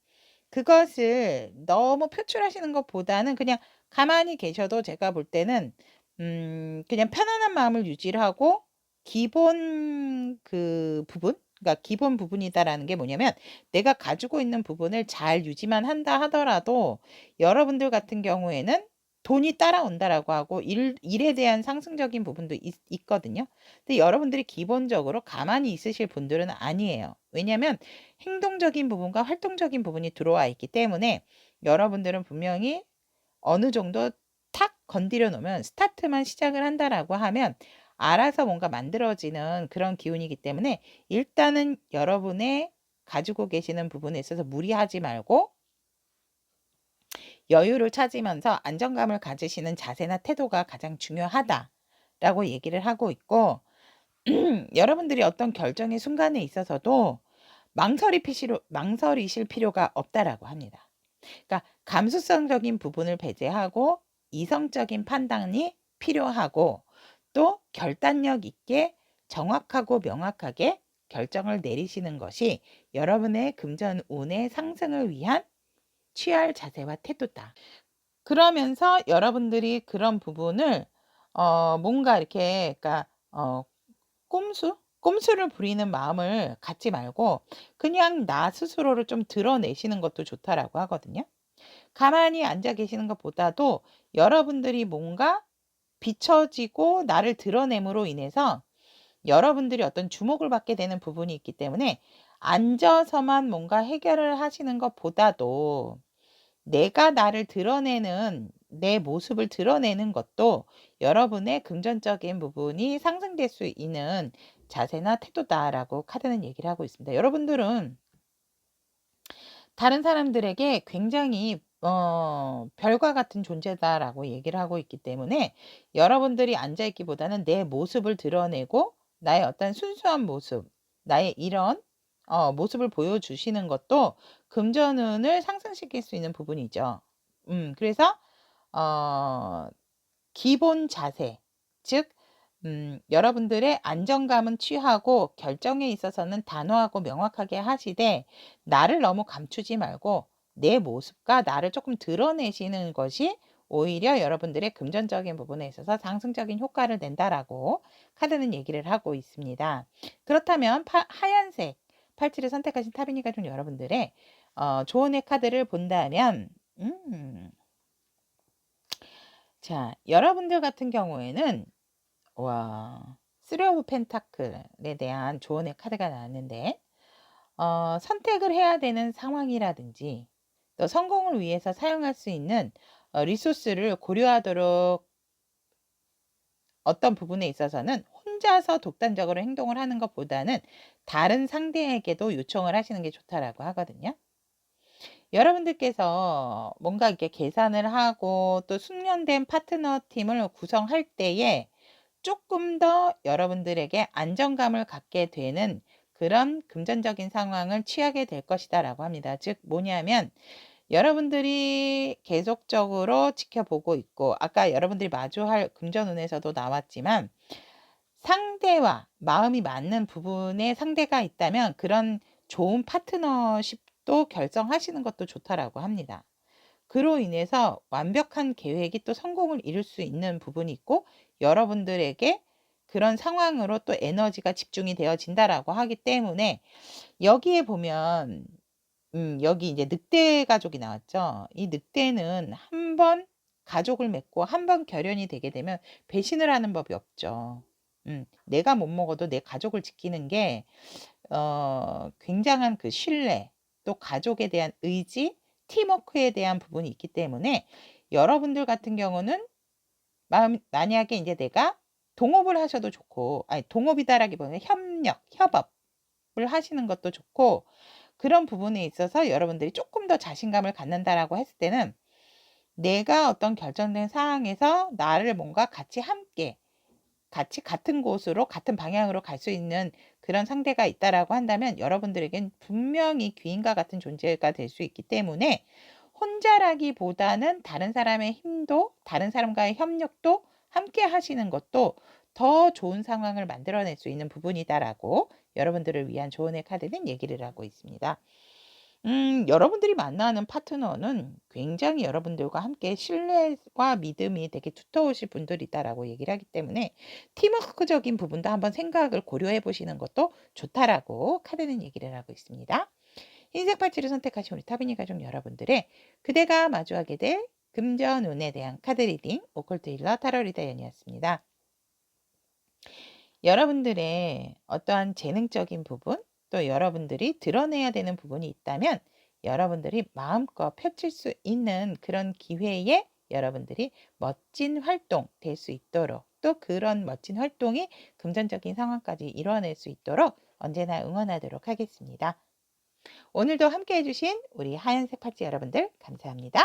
그것을 너무 표출하시는 것보다는 그냥 가만히 계셔도 제가 볼 때는 그냥 편안한 마음을 유지를 하고 기본 그 부분, 그러니까 기본 부분이다라는 게 뭐냐면 내가 가지고 있는 부분을 잘 유지만 한다 하더라도 여러분들 같은 경우에는 돈이 따라온다라고 하고 일에 대한 상승적인 부분도 있거든요. 근데 여러분들이 기본적으로 가만히 있으실 분들은 아니에요. 왜냐하면 행동적인 부분과 활동적인 부분이 들어와 있기 때문에 여러분들은 분명히 어느 정도 탁 건드려 놓으면 스타트만 시작을 한다라고 하면 알아서 뭔가 만들어지는 그런 기운이기 때문에 일단은 여러분의 가지고 계시는 부분에 있어서 무리하지 말고 여유를 찾으면서 안정감을 가지시는 자세나 태도가 가장 중요하다라고 얘기를 하고 있고, 여러분들이 어떤 결정의 순간에 있어서도 망설이실 필요가 없다라고 합니다. 그러니까 감수성적인 부분을 배제하고 이성적인 판단이 필요하고, 또 결단력 있게 정확하고 명확하게 결정을 내리시는 것이 여러분의 금전운의 상승을 위한 취할 자세와 태도다. 그러면서 여러분들이 그런 부분을 뭔가 이렇게 그러니까 꼼수를 부리는 마음을 갖지 말고 그냥 나 스스로를 좀 드러내시는 것도 좋다라고 하거든요. 가만히 앉아 계시는 것보다도 여러분들이 뭔가 비춰지고 나를 드러냄으로 인해서 여러분들이 어떤 주목을 받게 되는 부분이 있기 때문에 앉아서만 뭔가 해결을 하시는 것보다도 내가 나를 드러내는 내 모습을 드러내는 것도 여러분의 금전적인 부분이 상승될 수 있는 자세나 태도다라고 카드는 얘기를 하고 있습니다. 여러분들은 다른 사람들에게 굉장히 별과 같은 존재다라고 얘기를 하고 있기 때문에 여러분들이 앉아 있기보다는 내 모습을 드러내고 나의 어떤 순수한 모습, 나의 이런 모습을 보여주시는 것도 금전운을 상승시킬 수 있는 부분이죠. 그래서 기본 자세, 즉 여러분들의 안정감은 취하고 결정에 있어서는 단호하고 명확하게 하시되 나를 너무 감추지 말고 내 모습과 나를 조금 드러내시는 것이 오히려 여러분들의 금전적인 부분에 있어서 상승적인 효과를 낸다라고 카드는 얘기를 하고 있습니다. 그렇다면 하얀색 팔찌를 선택하신 타비니 가족 여러분들의 조언의 카드를 본다면 자, 여러분들 같은 경우에는 쓰리 오브 펜타클에 대한 조언의 카드가 나왔는데 선택을 해야 되는 상황이라든지 또 성공을 위해서 사용할 수 있는 리소스를 고려하도록 어떤 부분에 있어서는 혼자서 독단적으로 행동을 하는 것보다는 다른 상대에게도 요청을 하시는 게 좋다라고 하거든요. 여러분들께서 뭔가 이렇게 계산을 하고 또 숙련된 파트너 팀을 구성할 때에 조금 더 여러분들에게 안정감을 갖게 되는 그런 금전적인 상황을 취하게 될 것이다라고 합니다. 즉 뭐냐면 여러분들이 계속적으로 지켜보고 있고 아까 여러분들이 마주할 금전운에서도 나왔지만 상대와 마음이 맞는 부분에 상대가 있다면 그런 좋은 파트너십도 결정하시는 것도 좋다라고 합니다. 그로 인해서 완벽한 계획이 또 성공을 이룰 수 있는 부분이 있고 여러분들에게 그런 상황으로 또 에너지가 집중이 되어진다라고 하기 때문에 여기에 보면 여기 이제 늑대 가족이 나왔죠. 이 늑대는 한 번 가족을 맺고 한 번 결연이 되게 되면 배신을 하는 법이 없죠. 내가 못 먹어도 내 가족을 지키는 게 굉장한 그 신뢰, 또 가족에 대한 의지, 팀워크에 대한 부분이 있기 때문에 여러분들 같은 경우는 만약에 이제 내가 동업을 하셔도 좋고, 아니 동업이다라기보다는 협력, 협업을 하시는 것도 좋고 그런 부분에 있어서 여러분들이 조금 더 자신감을 갖는다라고 했을 때는 내가 어떤 결정된 상황에서 나를 뭔가 같이 함께 같이 같은 곳으로 같은 방향으로 갈 수 있는 그런 상대가 있다라고 한다면 여러분들에겐 분명히 귀인과 같은 존재가 될 수 있기 때문에 혼자라기보다는 다른 사람의 힘도 다른 사람과의 협력도 함께 하시는 것도 더 좋은 상황을 만들어낼 수 있는 부분이다라고 여러분들을 위한 조언의 카드는 얘기를 하고 있습니다. 여러분들이 만나는 파트너는 굉장히 여러분들과 함께 신뢰와 믿음이 되게 두터우실 분들이다라고 얘기를 하기 때문에 팀워크적인 부분도 한번 생각을 고려해 보시는 것도 좋다라고 카드는 얘기를 하고 있습니다. 흰색 팔찌를 선택하신 우리 타비니 가족 여러분들의 그대가 마주하게 될 금전운에 대한 카드 리딩 오컬트 힐러 타로 리더연이었습니다. 여러분들의 어떠한 재능적인 부분 또 여러분들이 드러내야 되는 부분이 있다면 여러분들이 마음껏 펼칠 수 있는 그런 기회에 여러분들이 멋진 활동 될 수 있도록 또 그런 멋진 활동이 금전적인 상황까지 이뤄낼 수 있도록 언제나 응원하도록 하겠습니다. 오늘도 함께 해주신 우리 하얀색 팔찌 여러분들 감사합니다.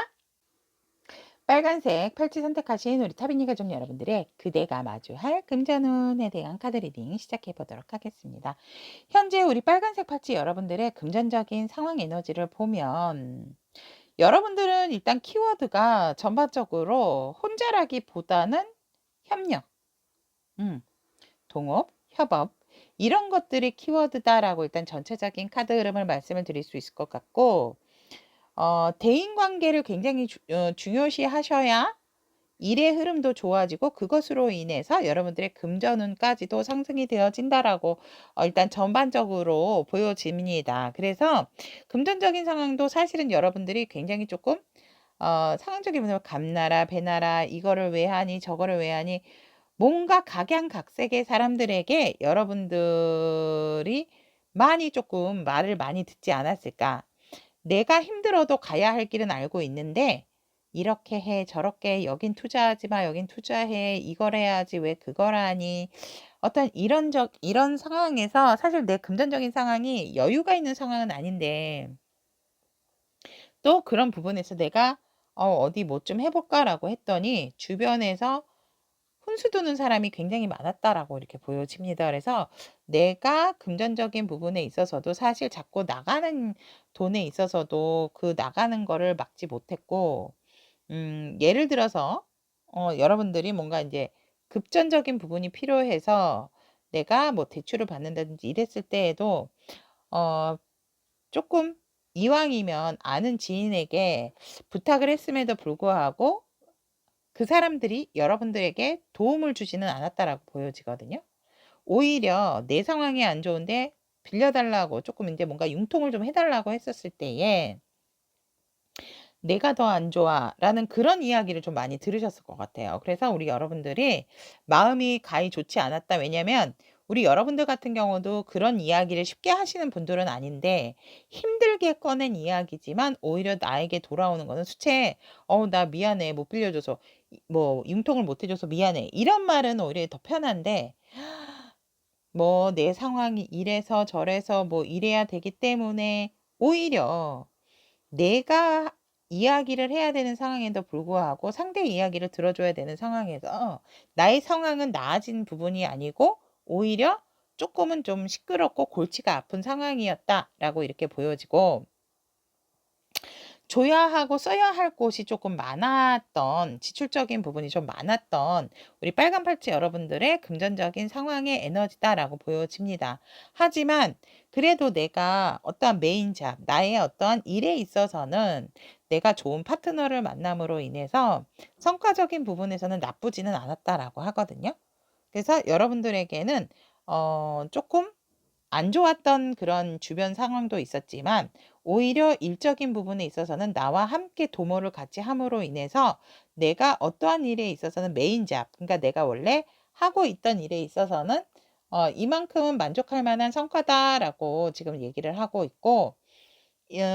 빨간색 팔찌 선택하신 우리 타비니 가족 여러분들의 그대가 마주할 금전운에 대한 카드 리딩 시작해 보도록 하겠습니다. 현재 우리 빨간색 팔찌 여러분들의 금전적인 상황 에너지를 보면 여러분들은 일단 키워드가 전반적으로 혼자라기보다는 협력, 동업, 협업 이런 것들이 키워드다라고 일단 전체적인 카드 흐름을 말씀을 드릴 수 있을 것 같고 대인 관계를 굉장히 중요시 하셔야 일의 흐름도 좋아지고 그것으로 인해서 여러분들의 금전운까지도 상승이 되어진다라고 일단 전반적으로 보여집니다. 그래서 금전적인 상황도 사실은 여러분들이 굉장히 조금 상황적인 부분을 감나라 배나라 이거를 왜 하니 저거를 왜 하니 뭔가 각양각색의 사람들에게 여러분들이 많이 조금 말을 많이 듣지 않았을까? 내가 힘들어도 가야 할 길은 알고 있는데 이렇게 해 저렇게 여긴 투자하지 마 여긴 투자해 이걸 해야지 왜 그걸 하니 어떤 이런 상황에서 사실 내 금전적인 상황이 여유가 있는 상황은 아닌데 또 그런 부분에서 내가 어디 뭐 좀 해볼까라고 했더니 주변에서 혼수 두는 사람이 굉장히 많았다라고 이렇게 보여집니다. 그래서 내가 금전적인 부분에 있어서도 사실 자꾸 나가는 돈에 있어서도 그 나가는 거를 막지 못했고, 예를 들어서, 여러분들이 뭔가 이제 급전적인 부분이 필요해서 내가 뭐 대출을 받는다든지 이랬을 때에도, 어, 조금 이왕이면 아는 지인에게 부탁을 했음에도 불구하고 그 사람들이 여러분들에게 도움을 주지는 않았다라고 보여지거든요. 오히려 내 상황이 안 좋은데 빌려달라고 조금 이제 뭔가 융통을 좀 해달라고 했었을 때에 내가 더 안 좋아라는 그런 이야기를 좀 많이 들으셨을 것 같아요. 그래서 우리 여러분들이 마음이 가히 좋지 않았다. 왜냐면 우리 여러분들 같은 경우도 그런 이야기를 쉽게 하시는 분들은 아닌데 힘들게 꺼낸 이야기지만 오히려 나에게 돌아오는 거는 수채 나 미안해 못 빌려줘서 뭐 융통을 못 해줘서 미안해 이런 말은 오히려 더 편한데 뭐 내 상황이 이래서 저래서 뭐 이래야 되기 때문에 오히려 내가 이야기를 해야 되는 상황에도 불구하고 상대의 이야기를 들어줘야 되는 상황에서 나의 상황은 나아진 부분이 아니고 오히려 조금은 좀 시끄럽고 골치가 아픈 상황이었다라고 이렇게 보여지고 줘야 하고 써야 할 곳이 조금 많았던 지출적인 부분이 좀 많았던 우리 빨간 팔찌 여러분들의 금전적인 상황의 에너지다라고 보여집니다. 하지만 그래도 내가 어떠한 메인 잡, 나의 어떠한 일에 있어서는 내가 좋은 파트너를 만남으로 인해서 성과적인 부분에서는 나쁘지는 않았다라고 하거든요. 그래서 여러분들에게는 조금 안 좋았던 그런 주변 상황도 있었지만 오히려 일적인 부분에 있어서는 나와 함께 도모를 같이 함으로 인해서 내가 어떠한 일에 있어서는 메인 잡, 그러니까 내가 원래 하고 있던 일에 있어서는 이만큼은 만족할 만한 성과다라고 지금 얘기를 하고 있고,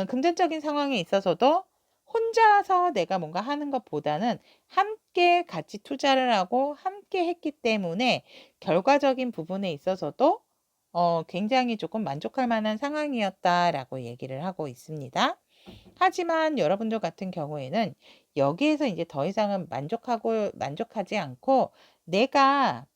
금전적인 상황에 있어서도 혼자서 내가 뭔가 하는 것보다는 함께 같이 투자를 하고 함께 했기 때문에 결과적인 부분에 있어서도 굉장히 조금 만족할 만한 상황이었다라고 얘기를 하고 있습니다. 하지만 여러분들 같은 경우에는 여기에서 이제 더 이상은 만족하지 않고 내가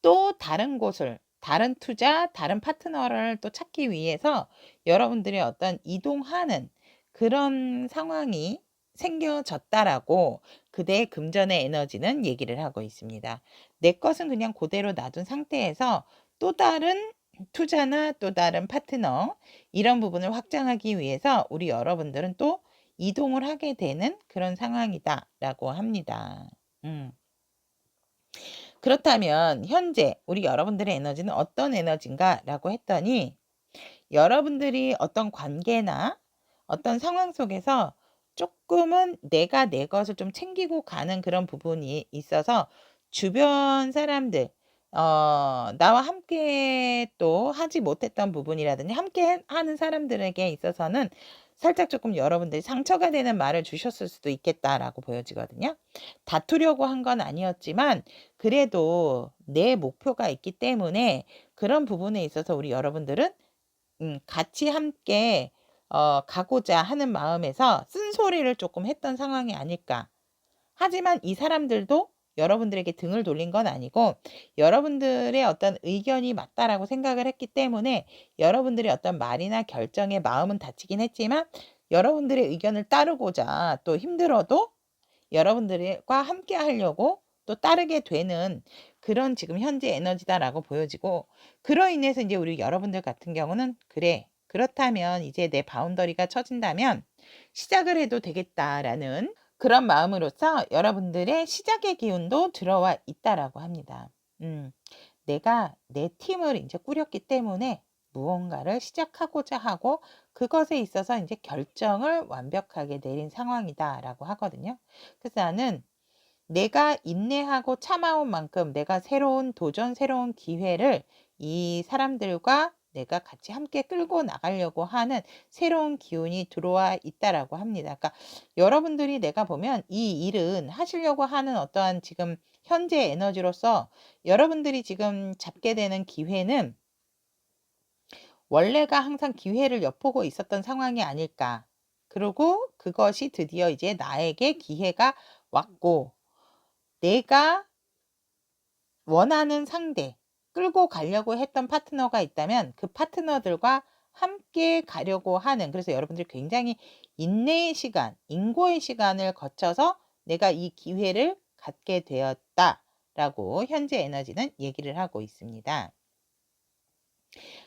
또 다른 곳을 다른 투자, 다른 파트너를 또 찾기 위해서 여러분들이 어떤 이동하는 그런 상황이 생겨졌다라고 그대의 금전의 에너지는 얘기를 하고 있습니다. 내 것은 그냥 그대로 놔둔 상태에서 또 다른 투자나 또 다른 파트너 이런 부분을 확장하기 위해서 우리 여러분들은 또 이동을 하게 되는 그런 상황이다라고 합니다. 그렇다면 현재 우리 여러분들의 에너지는 어떤 에너지인가라고 했더니 여러분들이 어떤 관계나 어떤 상황 속에서 조금은 내가 내 것을 좀 챙기고 가는 그런 부분이 있어서 주변 사람들, 나와 함께 또 하지 못했던 부분이라든지 함께 하는 사람들에게 있어서는 살짝 조금 여러분들이 상처가 되는 말을 주셨을 수도 있겠다라고 보여지거든요. 다투려고 한 건 아니었지만 그래도 내 목표가 있기 때문에 그런 부분에 있어서 우리 여러분들은 같이 함께 가고자 하는 마음에서 쓴소리를 조금 했던 상황이 아닐까. 하지만 이 사람들도 여러분들에게 등을 돌린 건 아니고 여러분들의 어떤 의견이 맞다라고 생각을 했기 때문에 여러분들의 어떤 말이나 결정에 마음은 다치긴 했지만 여러분들의 의견을 따르고자 또 힘들어도 여러분들과 함께 하려고 또 따르게 되는 그런 지금 현재 에너지다라고 보여지고 그로 인해서 이제 우리 여러분들 같은 경우는 그래 그렇다면 이제 내 바운더리가 쳐진다면 시작을 해도 되겠다라는 그런 마음으로서 여러분들의 시작의 기운도 들어와 있다라고 합니다. 내가 내 팀을 이제 꾸렸기 때문에 무언가를 시작하고자 하고 그것에 있어서 이제 결정을 완벽하게 내린 상황이다라고 하거든요. 그래서 나는 내가 인내하고 참아온 만큼 내가 새로운 도전, 새로운 기회를 이 사람들과 내가 같이 함께 끌고 나가려고 하는 새로운 기운이 들어와 있다라고 합니다. 그러니까 여러분들이 내가 보면 이 일은 하시려고 하는 어떠한 지금 현재 에너지로서 여러분들이 지금 잡게 되는 기회는 원래가 항상 기회를 엿보고 있었던 상황이 아닐까. 그리고 그것이 드디어 이제 나에게 기회가 왔고 내가 원하는 상대, 끌고 가려고 했던 파트너가 있다면 그 파트너들과 함께 가려고 하는, 그래서 여러분들이 굉장히 인내의 시간, 인고의 시간을 거쳐서 내가 이 기회를 갖게 되었다라고 현재 에너지는 얘기를 하고 있습니다.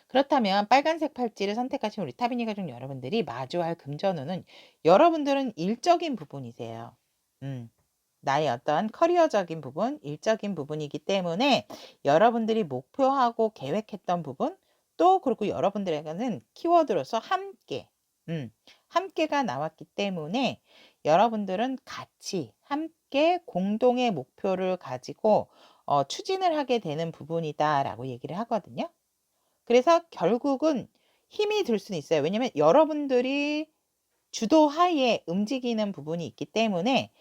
그렇다면 빨간색 팔찌를 선택하신 우리 타비니 가족 여러분들이 마주할 금전운은 여러분들은 일적인 부분이세요. 나의 어떤 커리어적인 부분, 일적인 부분이기 때문에 여러분들이 목표하고 계획했던 부분, 또 그리고 여러분들에게는 키워드로서 함께, 함께가 나왔기 때문에 여러분들은 같이 함께 공동의 목표를 가지고 추진을 하게 되는 부분이다라고 얘기를 하거든요. 그래서 결국은 힘이 들 수는 있어요. 왜냐면 여러분들이 주도하에 움직이는 부분이 있기 때문에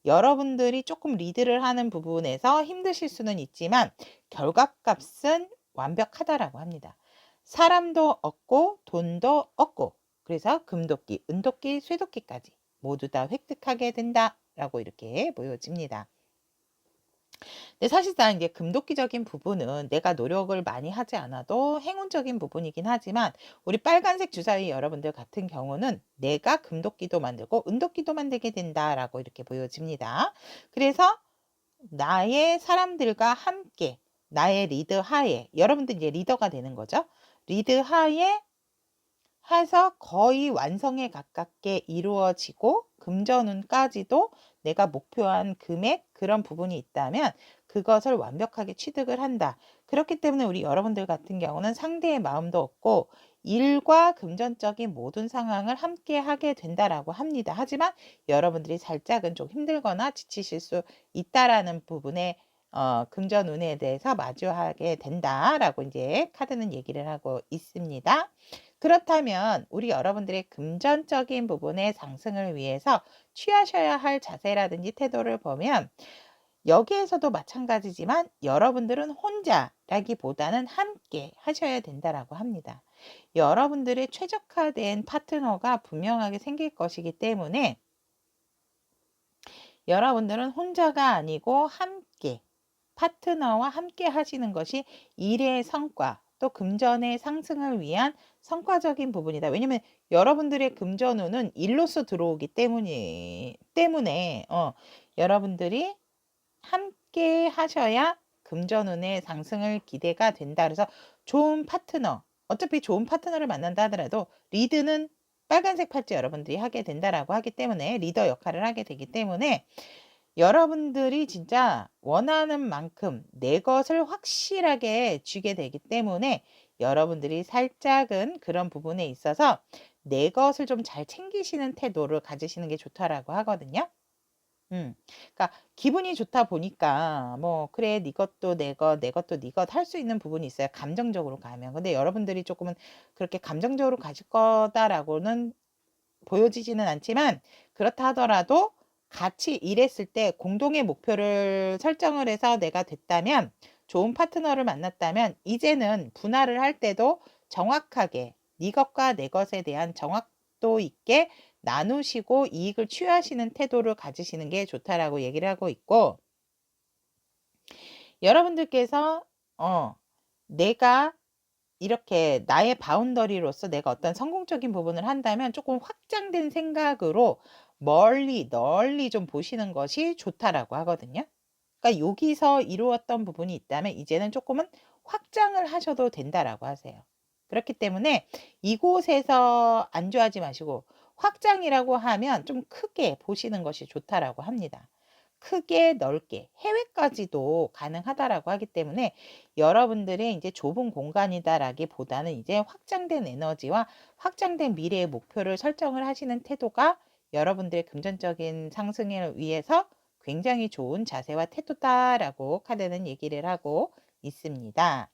여러분들이 조금 리드를 하는 부분에서 힘드실 수는 있지만 결과값은 완벽하다라고 합니다. 사람도 얻고 돈도 얻고, 그래서 금도끼, 은도끼, 쇠도끼까지 모두 다 획득하게 된다라고 이렇게 보여집니다. 근데 사실상 이제 금도끼적인 부분은 내가 노력을 많이 하지 않아도 행운적인 부분이긴 하지만 우리 빨간색 주사위 여러분들 같은 경우는 내가 금도끼도 만들고 은도끼도 만들게 된다라고 이렇게 보여집니다. 그래서 나의 사람들과 함께 나의 리드 하에, 여러분들 이제 리더가 되는 거죠. 리드 하에 해서 거의 완성에 가깝게 이루어지고 금전운까지도 내가 목표한 금액, 그런 부분이 있다면 그것을 완벽하게 취득을 한다. 그렇기 때문에 우리 여러분들 같은 경우는 상대의 마음도 얻고 일과 금전적인 모든 상황을 함께 하게 된다라고 합니다. 하지만 여러분들이 살짝은 좀 힘들거나 지치실 수 있다라는 부분에 금전운에 대해서 마주하게 된다라고 이제 카드는 얘기를 하고 있습니다. 그렇다면 우리 여러분들의 금전적인 부분의 상승을 위해서 취하셔야 할 자세라든지 태도를 보면 여기에서도 마찬가지지만 여러분들은 혼자라기보다는 함께 하셔야 된다라고 합니다. 여러분들의 최적화된 파트너가 분명하게 생길 것이기 때문에 여러분들은 혼자가 아니고 함께, 파트너와 함께 하시는 것이 일의 성과, 또 금전의 상승을 위한 성과적인 부분이다. 왜냐면 여러분들의 금전운은 일로서 들어오기 때문에 여러분들이 함께 하셔야 금전운의 상승을 기대가 된다. 그래서 좋은 파트너, 어차피 좋은 파트너를 만난다 하더라도 리드는 빨간색 팔찌 여러분들이 하게 된다라고 하기 때문에, 리더 역할을 하게 되기 때문에 여러분들이 진짜 원하는 만큼 내 것을 확실하게 쥐게 되기 때문에 여러분들이 살짝은 그런 부분에 있어서 내 것을 좀 잘 챙기시는 태도를 가지시는 게 좋다라고 하거든요. 그러니까 기분이 좋다 보니까 뭐 그래 네 것도 내 것, 내 것도 네 것 할 수 있는 부분이 있어요. 감정적으로 가면. 근데 여러분들이 조금은 그렇게 감정적으로 가실 거다라고는 보여지지는 않지만, 그렇다 하더라도 같이 일했을 때 공동의 목표를 설정을 해서 내가 됐다면, 좋은 파트너를 만났다면 이제는 분할을 할 때도 정확하게 네 것과 내 것에 대한 정확도 있게 나누시고 이익을 취하시는 태도를 가지시는 게 좋다라고 얘기를 하고 있고, 여러분들께서 내가 이렇게 나의 바운더리로서 내가 어떤 성공적인 부분을 한다면 조금 확장된 생각으로 멀리 널리 좀 보시는 것이 좋다라고 하거든요. 그러니까 여기서 이루었던 부분이 있다면 이제는 조금은 확장을 하셔도 된다라고 하세요. 그렇기 때문에 이곳에서 안주하지 마시고 확장이라고 하면 좀 크게 보시는 것이 좋다라고 합니다. 크게 넓게 해외까지도 가능하다라고 하기 때문에 여러분들의 이제 좁은 공간이다라기보다는 이제 확장된 에너지와 확장된 미래의 목표를 설정을 하시는 태도가 여러분들의 금전적인 상승을 위해서 굉장히 좋은 자세와 태도다라고 카드는 얘기를 하고 있습니다.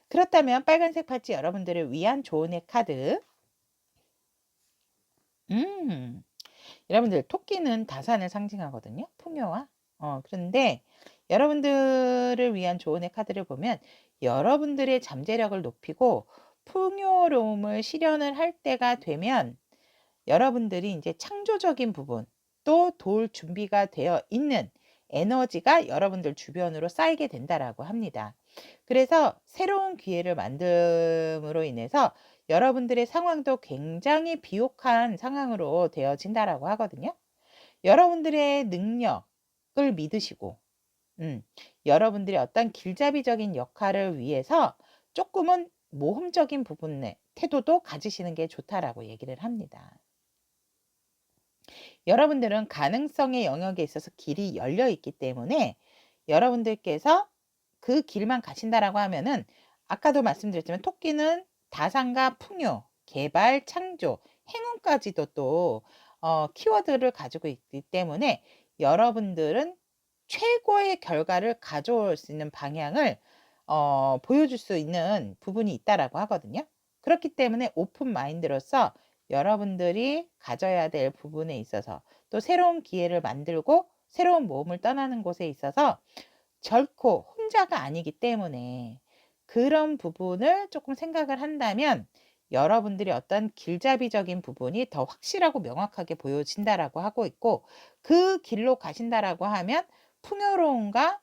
그렇다면 빨간색 팔찌 여러분들을 위한 조언의 카드. 여러분들 토끼는 다산을 상징하거든요. 풍요와. 그런데 여러분들을 위한 조언의 카드를 보면 여러분들의 잠재력을 높이고 풍요로움을 실현을 할 때가 되면 여러분들이 이제 창조적인 부분 또 도울 준비가 되어 있는 에너지가 여러분들 주변으로 쌓이게 된다라고 합니다. 그래서 새로운 기회를 만듦으로 인해서 여러분들의 상황도 굉장히 비옥한 상황으로 되어진다라고 하거든요. 여러분들의 능력을 믿으시고 여러분들의 어떤 길잡이적인 역할을 위해서 조금은 모험적인 부분의 태도도 가지시는 게 좋다라고 얘기를 합니다. 여러분들은 가능성의 영역에 있어서 길이 열려 있기 때문에 여러분들께서 그 길만 가신다라고 하면은 아까도 말씀드렸지만 토끼는 다산과 풍요, 개발, 창조, 행운까지도 또 키워드를 가지고 있기 때문에 여러분들은 최고의 결과를 가져올 수 있는 방향을 보여줄 수 있는 부분이 있다라고 하거든요. 그렇기 때문에 오픈 마인드로서 여러분들이 가져야 될 부분에 있어서 또 새로운 기회를 만들고 새로운 모험을 떠나는 곳에 있어서 결코 혼자가 아니기 때문에 그런 부분을 조금 생각을 한다면 여러분들이 어떤 길잡이적인 부분이 더 확실하고 명확하게 보여진다라고 하고 있고 그 길로 가신다라고 하면 풍요로움과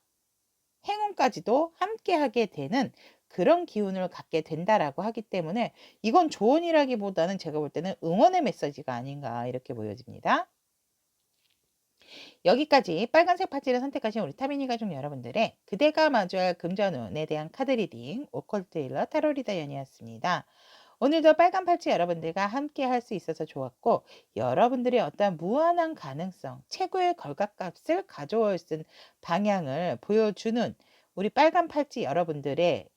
행운까지도 함께하게 되는 그런 기운을 갖게 된다라고 하기 때문에 이건 조언이라기보다는 제가 볼 때는 응원의 메시지가 아닌가 이렇게 보여집니다. 여기까지 빨간색 파츠를 선택하신 우리 타미니 가족 여러분들의 그대가 마주할 금전운에 대한 카드 리딩 오컬트 힐러 타로 리더 연이었습니다. 오늘도 빨간 팔찌 여러분들과 함께 할 수 있어서 좋았고 여러분들의 어떤 무한한 가능성, 최고의 결과값을 가져올 수 있는 방향을 보여주는 우리 빨간 팔찌 여러분들의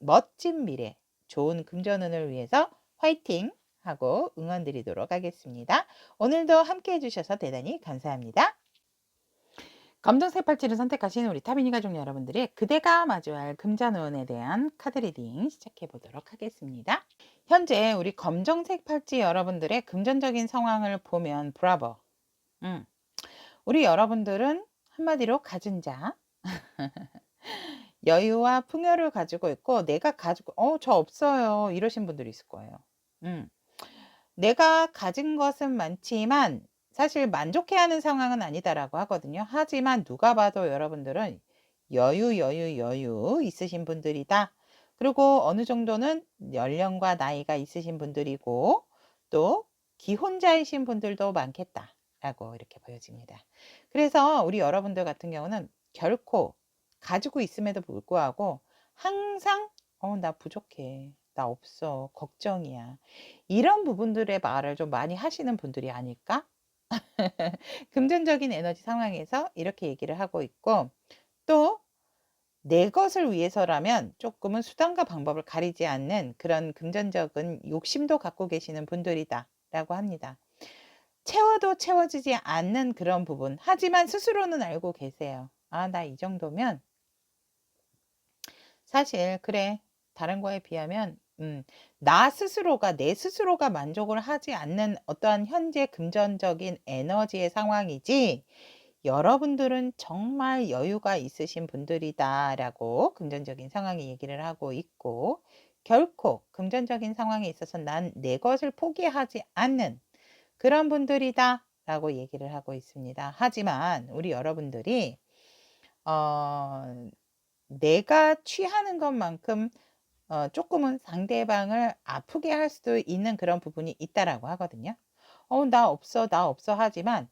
멋진 미래, 좋은 금전운을 위해서 화이팅! 하고 응원 드리도록 하겠습니다. 오늘도 함께 해주셔서 대단히 감사합니다. 검정색 팔찌를 선택하신 우리 타미니 가족 여러분들의 그대가 마주할 금전운에 대한 카드 리딩 시작해 보도록 하겠습니다. 현재 우리 검정색 팔찌 여러분들의 금전적인 상황을 보면 브라보. 우리 여러분들은 한마디로 가진 자. 여유와 풍요를 가지고 있고 내가 가지고 저 없어요 이러신 분들이 있을 거예요. 내가 가진 것은 많지만 사실 만족해하는 상황은 아니다라고 하거든요. 하지만 누가 봐도 여러분들은 여유 있으신 분들이다. 그리고 어느 정도는 연령과 나이가 있으신 분들이고 또 기혼자이신 분들도 많겠다라고 이렇게 보여집니다. 그래서 우리 여러분들 같은 경우는 결코 가지고 있음에도 불구하고 항상 나 부족해. 나 없어. 걱정이야. 이런 부분들의 말을 좀 많이 하시는 분들이 아닐까? 금전적인 에너지 상황에서 이렇게 얘기를 하고 있고 또 내 것을 위해서라면 조금은 수단과 방법을 가리지 않는 그런 금전적인 욕심도 갖고 계시는 분들이다 라고 합니다. 채워도 채워지지 않는 그런 부분 하지만 스스로는 알고 계세요. 나 이 정도면 사실 그래 다른 거에 비하면 내 스스로가 만족을 하지 않는 어떠한 현재 금전적인 에너지의 상황이지 여러분들은 정말 여유가 있으신 분들이다라고 금전적인 상황이 얘기를 하고 있고 결코 금전적인 상황에 있어서 난 내 것을 포기하지 않는 그런 분들이다 라고 얘기를 하고 있습니다. 하지만 우리 여러분들이 내가 취하는 것만큼 조금은 상대방을 아프게 할 수도 있는 그런 부분이 있다라고 하거든요. 나 없어 하지만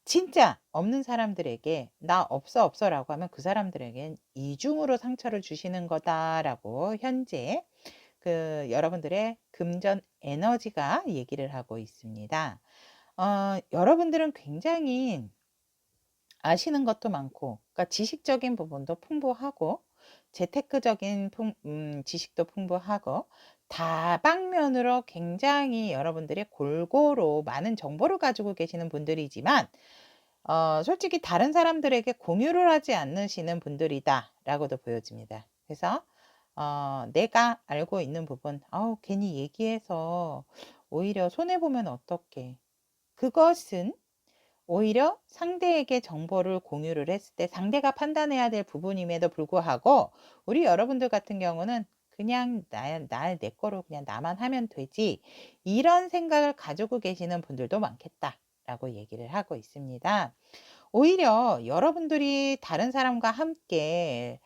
진짜 없는 사람들에게 나 없어 라고 하면 그 사람들에겐 이중으로 상처를 주시는 거다라고 현재 그 여러분들의 금전 에너지가 얘기를 하고 있습니다. 여러분들은 굉장히 아시는 것도 많고 그러니까 지식적인 부분도 풍부하고 재테크적인 지식도 풍부하고 다방면으로 굉장히 여러분들이 골고루 많은 정보를 가지고 계시는 분들이지만 솔직히 다른 사람들에게 공유를 하지 않으시는 분들이다 라고도 보여집니다. 그래서 내가 알고 있는 부분, 괜히 얘기해서 오히려 손해보면 어떡해. 그것은 오히려 상대에게 정보를 공유를 했을 때 상대가 판단해야 될 부분임에도 불구하고 우리 여러분들 같은 경우는 그냥 내 거로 그냥 나만 하면 되지, 이런 생각을 가지고 계시는 분들도 많겠다라고 얘기를 하고 있습니다. 오히려 여러분들이 다른 사람과 함께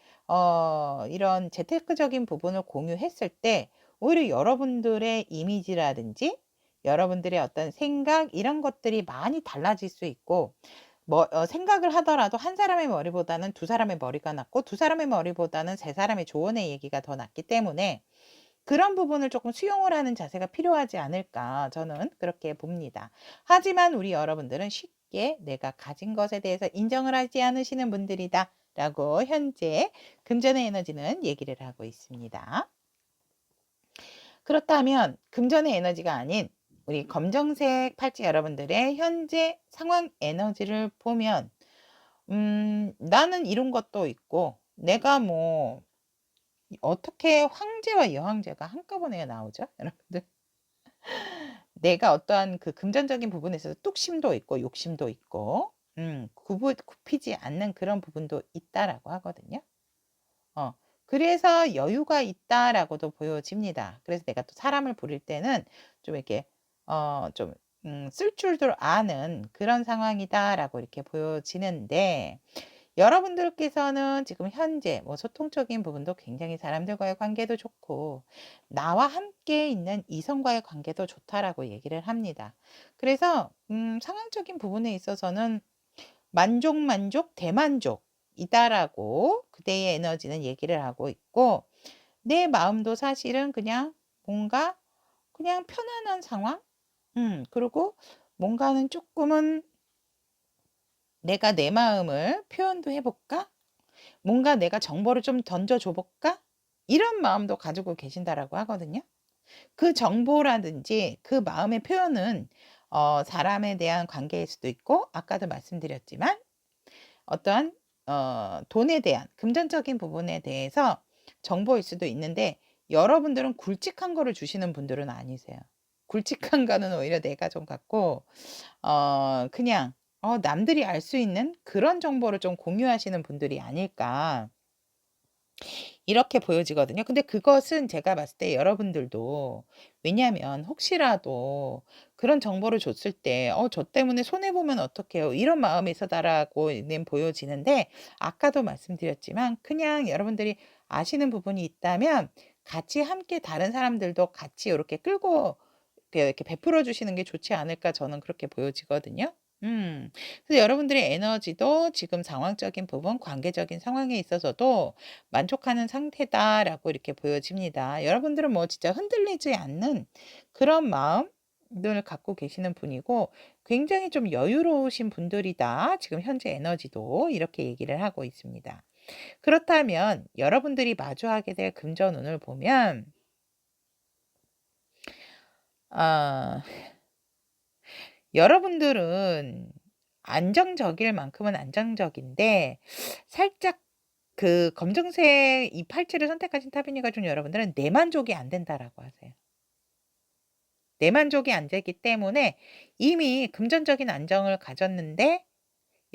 이런 재테크적인 부분을 공유했을 때 오히려 여러분들의 이미지라든지 여러분들의 어떤 생각, 이런 것들이 많이 달라질 수 있고, 생각을 하더라도 한 사람의 머리보다는 두 사람의 머리가 낫고 두 사람의 머리보다는 세 사람의 조언의 얘기가 더 낫기 때문에 그런 부분을 조금 수용을 하는 자세가 필요하지 않을까, 저는 그렇게 봅니다. 하지만 우리 여러분들은 쉽게 내가 가진 것에 대해서 인정을 하지 않으시는 분들이다 라고 현재 금전의 에너지는 얘기를 하고 있습니다. 그렇다면 금전의 에너지가 아닌 우리 검정색 팔찌 여러분들의 현재 상황 에너지를 보면 나는 이런 것도 있고, 내가 뭐 어떻게 황제와 여황제가 한꺼번에 나오죠, 여러분들? 내가 어떠한 그 금전적인 부분에 있어서 뚝심도 있고 욕심도 있고 굽히지 않는 그런 부분도 있다라고 하거든요. 그래서 여유가 있다라고도 보여집니다. 그래서 내가 또 사람을 부릴 때는 좀 이렇게 좀 쓸 줄도 아는 그런 상황이다라고 이렇게 보여지는데, 여러분들께서는 지금 현재 뭐 소통적인 부분도 굉장히 사람들과의 관계도 좋고 나와 함께 있는 이성과의 관계도 좋다라고 얘기를 합니다. 그래서 상황적인 부분에 있어서는 만족, 대만족이다라고 그대의 에너지는 얘기를 하고 있고, 내 마음도 사실은 그냥 뭔가 그냥 편안한 상황? 그리고 뭔가는 조금은 내가 내 마음을 표현도 해볼까? 뭔가 내가 정보를 좀 던져줘 볼까? 이런 마음도 가지고 계신다라고 하거든요. 그 정보라든지 그 마음의 표현은 사람에 대한 관계일 수도 있고, 아까도 말씀드렸지만 어떠한 돈에 대한 금전적인 부분에 대해서 정보일 수도 있는데, 여러분들은 굵직한 거를 주시는 분들은 아니세요. 굵직한 거는 오히려 내가 좀 갖고 그냥 남들이 알 수 있는 그런 정보를 좀 공유하시는 분들이 아닐까, 이렇게 보여지거든요. 근데 그것은 제가 봤을 때 여러분들도, 왜냐하면 혹시라도 그런 정보를 줬을 때 저 때문에 손해보면 어떡해요, 이런 마음이 있어다라고는 보여지는데, 아까도 말씀드렸지만 그냥 여러분들이 아시는 부분이 있다면 같이 함께 다른 사람들도 같이 이렇게 끌고 이렇게 베풀어 주시는 게 좋지 않을까, 저는 그렇게 보여지거든요. 그래서 여러분들의 에너지도 지금 상황적인 부분, 관계적인 상황에 있어서도 만족하는 상태다라고 이렇게 보여집니다. 여러분들은 뭐 진짜 흔들리지 않는 그런 마음을 갖고 계시는 분이고, 굉장히 좀 여유로우신 분들이다, 지금 현재 에너지도 이렇게 얘기를 하고 있습니다. 그렇다면 여러분들이 마주하게 될 금전운을 보면 아 여러분들은 안정적일 만큼은 안정적인데, 살짝 그 검정색 이 팔찌를 선택하신 타비니 가족 여러분들은 내만족이 안 된다라고 하세요. 내만족이 안 되기 때문에 이미 금전적인 안정을 가졌는데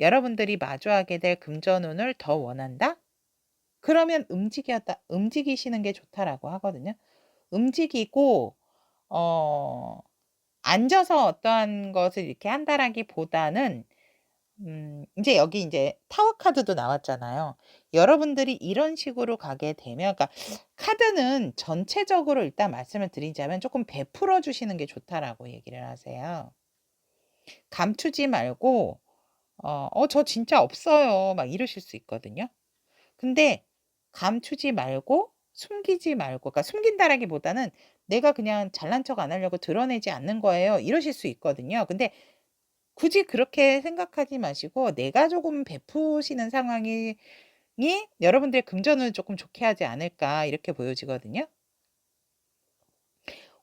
여러분들이 마주하게 될 금전운을 더 원한다? 그러면 움직이시는 게 좋다라고 하거든요. 움직이고 앉아서 어떠한 것을 이렇게 한다라기보다는 인제 여기 인제 타워 카드도 나왔잖아요. 여러분들이 이런 식으로 가게 되면, 그러니까 카드는 전체적으로 일단 말씀을 드리자면 쪼끔 베풀어 주시는 게 좋다라고 얘기를 하세요. 감추지 말고 저 진짜 없어요." 막 이러실 수 있거든요. 근데 감추지 말고 숨기지 말고, 그러니까 숨긴다라기보다는 "내가 그냥 잘난 척 안 하려고 드러내지 않는 거예요." 이러실 수 있거든요. 근데 굳이 그렇게 생각하지 마시고 내가 조금 베푸시는 상황이 여러분들의 금전을 조금 좋게 하지 않을까, 이렇게 보여지거든요.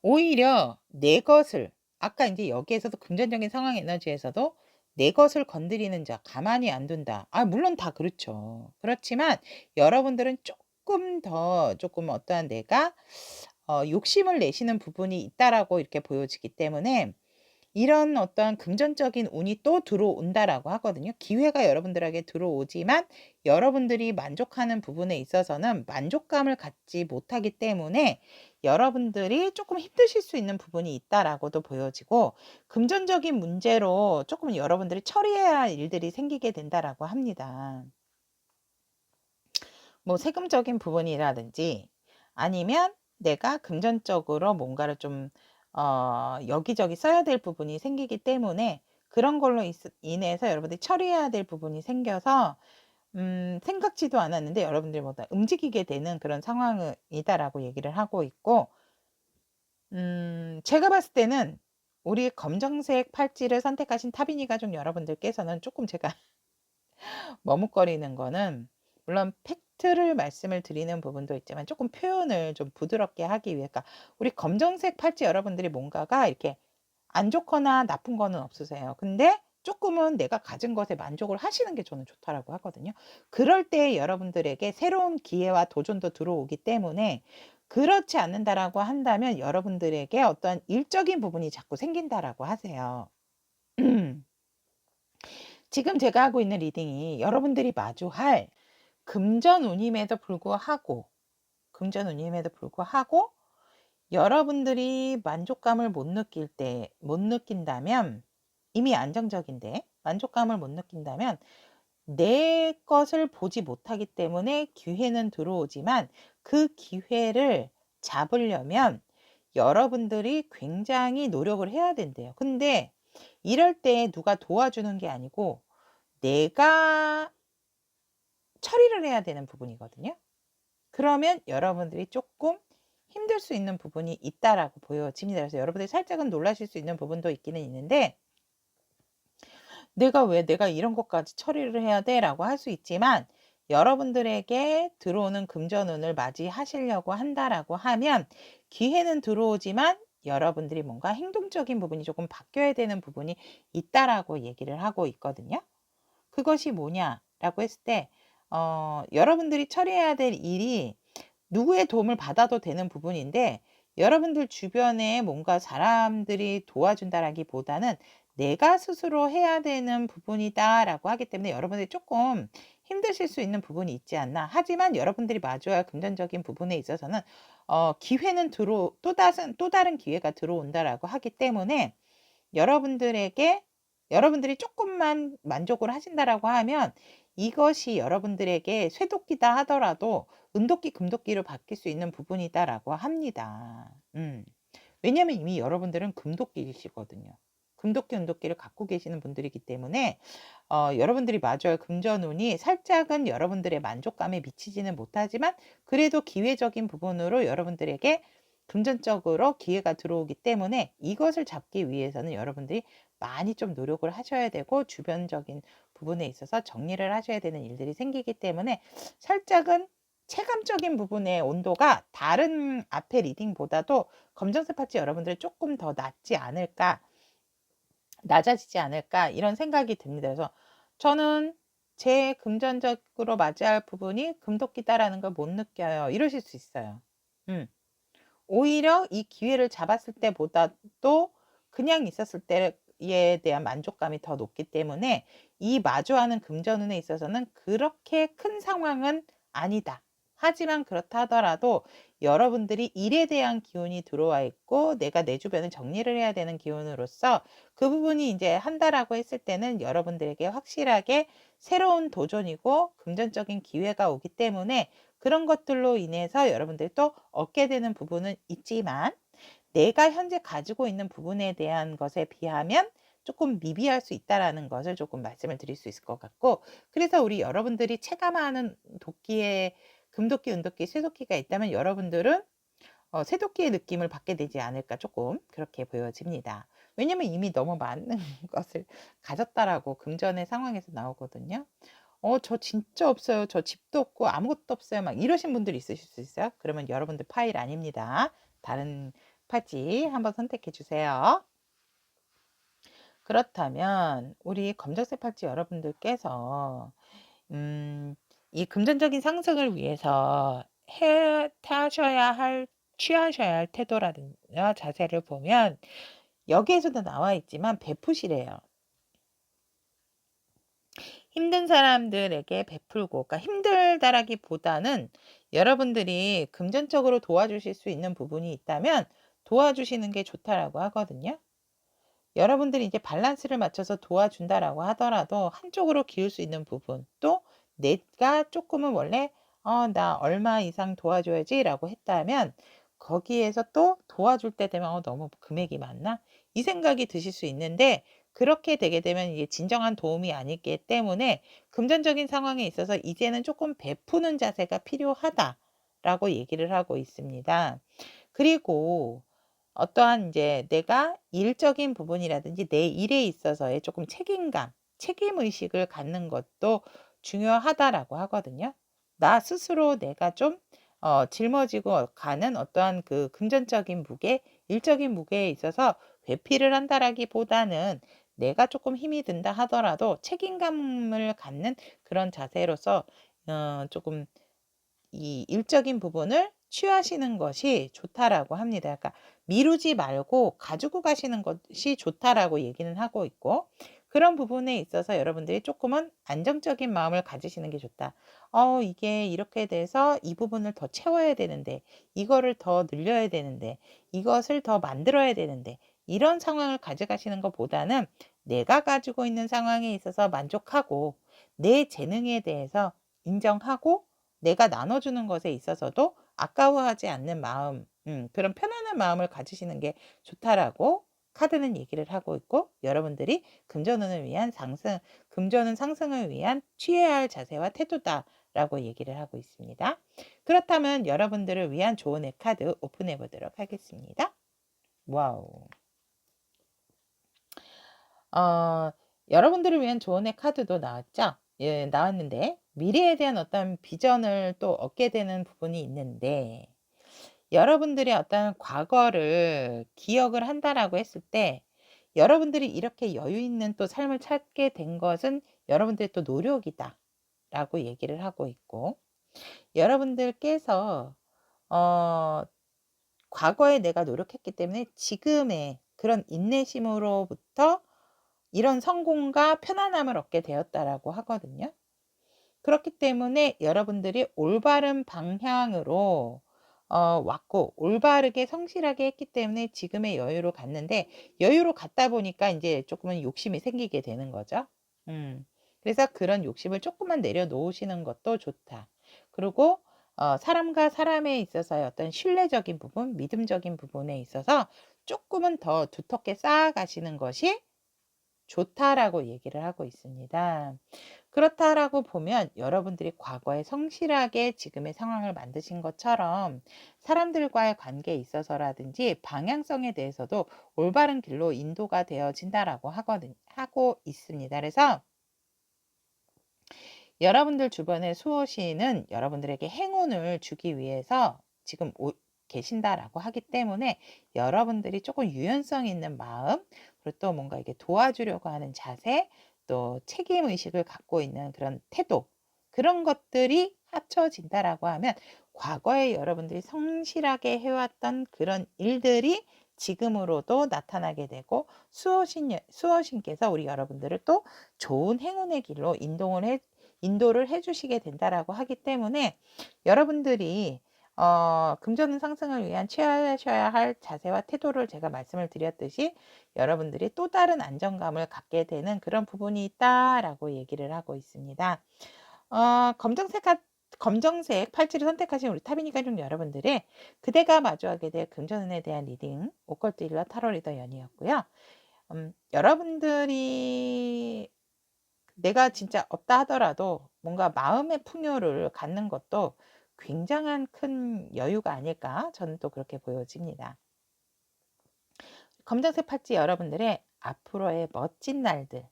오히려 내 것을, 아까 인제 여기에서도 금전적인 상황 에너지에서도 내 것을 건드리는 자 가만히 안 둔다. 물론 다 그렇죠. 그렇지만 여러분들은 조금 어떠한 내가 욕심을 내시는 부분이 있다라고 이렇게 보여지기 때문에 이런 어떠한 금전적인 운이 또 들어온다라고 하거든요. 기회가 여러분들에게 들어오지만 여러분들이 만족하는 부분에 있어서는 만족감을 갖지 못하기 때문에 여러분들이 조금 힘드실 수 있는 부분이 있다라고도 보여지고, 금전적인 문제로 조금 여러분들이 처리해야 할 일들이 생기게 된다라고 합니다. 뭐 세금적인 부분이라든지 아니면 내가 금전적으로 뭔가를 좀 여기저기 써야 될 부분이 생기기 때문에 그런 걸로 인해서 여러분들이 처리해야 될 부분이 생겨서 생각지도 않았는데 여러분들이 뭐다 움직이게 되는 그런 상황이다라고 얘기를 하고 있고, 제가 봤을 때는 우리 검정색 팔찌를 선택하신 타비니 가족 여러분들께서는 조금 제가 머뭇거리는 거는, 물론 팩트를 말씀을 드리는 부분도 있지만 조금 표현을 좀 부드럽게 하기 위해, 그러니까 우리 검정색 팔찌 여러분들이 뭔가가 이렇게 안 좋거나 나쁜 거는 없으세요. 근데 조금은 내가 가진 것에 만족을 하시는 게 저는 좋다라고 하거든요. 그럴 때 여러분들에게 새로운 기회와 도전도 들어오기 때문에, 그렇지 않는다라고 한다면 여러분들에게 어떠한 일적인 부분이 자꾸 생긴다라고 하세요. 지금 제가 하고 있는 리딩이 여러분들이 마주할 금전운임에도 불구하고 금전운임에도 불구하고 여러분들이 만족감을 못 느낀다면, 이미 안정적인데 만족감을 못 느낀다면 내 것을 보지 못하기 때문에 기회는 들어오지만 그 기회를 잡으려면 여러분들이 굉장히 노력을 해야 된대요. 근데 이럴 때 누가 도와주는 게 아니고 내가 처리를 해야 되는 부분이거든요. 그러면 여러분들이 조금 힘들 수 있는 부분이 있다라고 보여집니다. 그래서 여러분들이 살짝은 놀라실 수 있는 부분도 있기는 있는데, '내가 왜 내가 이런 것까지 처리를 해야 돼?'라고 할 수 있지만, 여러분들에게 들어오는 금전운을 맞이하시려고 한다라고 하면 기회는 들어오지만 여러분들이 뭔가 행동적인 부분이 조금 바뀌어야 되는 부분이 있다라고 얘기를 하고 있거든요. 그것이 뭐냐라고 했을 때 여러분들이 처리해야 될 일이 누구의 도움을 받아도 되는 부분인데, 여러분들 주변에 뭔가 사람들이 도와준다라기보다는 내가 스스로 해야 되는 부분이다라고 하기 때문에 여러분들이 조금 힘드실 수 있는 부분이 있지 않나. 하지만 여러분들이 마주할 금전적인 부분에 있어서는 기회는 또 다른 기회가 들어온다라고 하기 때문에, 여러분들에게 여러분들이 조금만 만족을 하신다라고 하면 이것이 여러분들에게 쇠도끼다 하더라도 은도끼, 금도끼로 바뀔 수 있는 부분이다라고 합니다. 왜냐하면 이미 여러분들은 금도끼이시거든요. 금도끼, 은도끼를 갖고 계시는 분들이기 때문에 여러분들이 마주할 금전운이 살짝은 여러분들의 만족감에 미치지는 못하지만 그래도 기회적인 부분으로 여러분들에게 금전적으로 기회가 들어오기 때문에, 이것을 잡기 위해서는 여러분들이 많이 좀 노력을 하셔야 되고 주변적인 부분에 있어서 정리를 하셔야 되는 일들이 생기기 때문에, 살짝은 체감적인 부분의 온도가 다른 앞에 리딩보다도 검정색 파츠 여러분들이 조금 더 낮아지지 않을까 이런 생각이 듭니다. 그래서 저는 제 금전적으로 맞이할 부분이 금도끼다라는 걸 못 느껴요, 이러실 수 있어요. 오히려 이 기회를 잡았을 때보다도 그냥 있었을 때에 대한 만족감이 더 높기 때문에 이 마주하는 금전운에 있어서는 그렇게 큰 상황은 아니다. 하지만 그렇다 하더라도 여러분들이 일에 대한 기운이 들어와 있고 내가 내 주변을 정리를 해야 되는 기운으로서 그 부분이 이제 한다라고 했을 때는 여러분들에게 확실하게 새로운 도전이고 금전적인 기회가 오기 때문에 그런 것들로 인해서 여러분들이 또 얻게 되는 부분은 있지만, 내가 현재 가지고 있는 부분에 대한 것에 비하면 조금 미비할 수 있다라는 것을 조금 말씀을 드릴 수 있을 것 같고, 그래서 우리 여러분들이 체감하는 도끼에 금도끼, 은도끼, 쇠도끼가 있다면 여러분들은 새도끼의 느낌을 받게 되지 않을까, 조금 그렇게 보여집니다. 왜냐면 이미 너무 많은 것을 가졌다라고 금전의 상황에서 나오거든요. 저 진짜 없어요. 저 집도 없고 아무것도 없어요. 막 이러신 분들이 있으실 수 있어요. 그러면 여러분들 파일 아닙니다. 다른 팔찌 한번 선택해 주세요. 그렇다면 우리 검정색 팔찌 여러분들께서 이 금전적인 상승을 위해서 취하셔야 할 태도라든가 자세를 보면 여기에서도 나와 있지만 베푸시래요. 힘든 사람들에게 베풀고, 그러니까 힘들다라기보다는 여러분들이 금전적으로 도와주실 수 있는 부분이 있다면 도와주시는 게 좋다라고 하거든요. 여러분들이 이제 밸런스를 맞춰서 도와준다라고 하더라도 한쪽으로 기울 수 있는 부분, 또 내가 조금은 원래 나 얼마 이상 도와줘야지라고 했다면 거기에서 또 도와줄 때 되면 너무 금액이 많나? 이 생각이 드실 수 있는데, 그렇게 되게 되면 이게 진정한 도움이 아니기 때문에 금전적인 상황에 있어서 이제는 조금 베푸는 자세가 필요하다라고 얘기를 하고 있습니다. 그리고 어떠한 이제 내가 일적인 부분이라든지 내 일에 있어서의 조금 책임감, 책임의식을 갖는 것도 중요하다라고 하거든요. 나 스스로 내가 좀 짊어지고 가는 어떠한 그 금전적인 무게, 일적인 무게에 있어서 회피를 한다라기보다는 내가 조금 힘이 든다 하더라도 책임감을 갖는 그런 자세로서 조금 이 일적인 부분을 취하시는 것이 좋다라고 합니다. 그러니까 미루지 말고 가지고 가시는 것이 좋다라고 얘기는 하고 있고, 그런 부분에 있어서 여러분들이 조금은 안정적인 마음을 가지시는 게 좋다. 이게 이렇게 돼서 이 부분을 더 채워야 되는데, 이거를 더 늘려야 되는데, 이것을 더 만들어야 되는데, 이런 상황을 가져가시는 것보다는 내가 가지고 있는 상황에 있어서 만족하고 내 재능에 대해서 인정하고 내가 나눠주는 것에 있어서도 아까워하지 않는 마음, 그런 편안한 마음을 가지시는 게 좋다라고 카드는 얘기를 하고 있고, 여러분들이 금전은 상승을 위한 취해야 할 자세와 태도다라고 얘기를 하고 있습니다. 그렇다면 여러분들을 위한 조언의 카드 오픈해 보도록 하겠습니다. 와우. 여러분들을 위한 조언의 카드도 나왔죠? 예, 나왔는데 미래에 대한 어떤 비전을 또 얻게 되는 부분이 있는데, 여러분들의 어떤 과거를 기억을 한다라고 했을 때 여러분들이 이렇게 여유 있는 또 삶을 찾게 된 것은 여러분들의 또 노력이다 라고 얘기를 하고 있고, 여러분들께서 어, 과거에 내가 노력했기 때문에 지금의 그런 인내심으로부터 이런 성공과 편안함을 얻게 되었다라고 하거든요. 그렇기 때문에 여러분들이 올바른 방향으로 왔고 올바르게 성실하게 했기 때문에 지금의 여유로 갔는데, 여유로 갔다 보니까 이제 조금은 욕심이 생기게 되는 거죠. 그래서 그런 욕심을 조금만 내려놓으시는 것도 좋다. 그리고 사람과 사람에 있어서의 어떤 신뢰적인 부분, 믿음적인 부분에 있어서 조금은 더 두텁게 쌓아가시는 것이 좋다라고 얘기를 하고 있습니다. 그렇다라고 보면 여러분들이 과거에 성실하게 지금의 상황을 만드신 것처럼 사람들과의 관계에 있어서라든지 방향성에 대해서도 올바른 길로 인도가 되어진다라고 하고 있습니다. 그래서 여러분들 주변의 수호신은 여러분들에게 행운을 주기 위해서 지금 계신다라고 하기 때문에 여러분들이 조금 유연성 있는 마음, 그리고 또 뭔가 이게 도와주려고 하는 자세, 또 책임의식을 갖고 있는 그런 태도, 그런 것들이 합쳐진다라고 하면 과거에 여러분들이 성실하게 해왔던 그런 일들이 지금으로도 나타나게 되고, 수호신께서 우리 여러분들을 또 좋은 행운의 길로 인도를 해주시게 된다라고 하기 때문에 여러분들이 금전 상승을 위한 취하셔야 할 자세와 태도를 제가 말씀을 드렸듯이 여러분들이 또 다른 안정감을 갖게 되는 그런 부분이 있다라고 얘기를 하고 있습니다. 검정색 팔찌를 선택하신 우리 타비니 가족 여러분들의 그대가 마주하게 될 금전운에 대한 리딩 오컬트 힐러 타로 리더 연이었고요. 여러분들이 내가 진짜 없다 하더라도 뭔가 마음의 풍요를 갖는 것도 굉장한 큰 여유가 아닐까, 저는 또 그렇게 보여집니다. 검정색 팔찌 여러분들의 앞으로의 멋진 날들을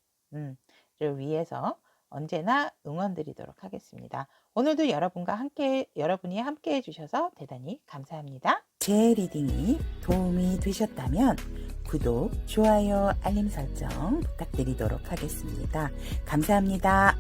위해서 언제나 응원드리도록 하겠습니다. 오늘도 여러분이 함께 해주셔서 대단히 감사합니다. 제 리딩이 도움이 되셨다면 구독, 좋아요, 알림 설정 부탁드리도록 하겠습니다. 감사합니다.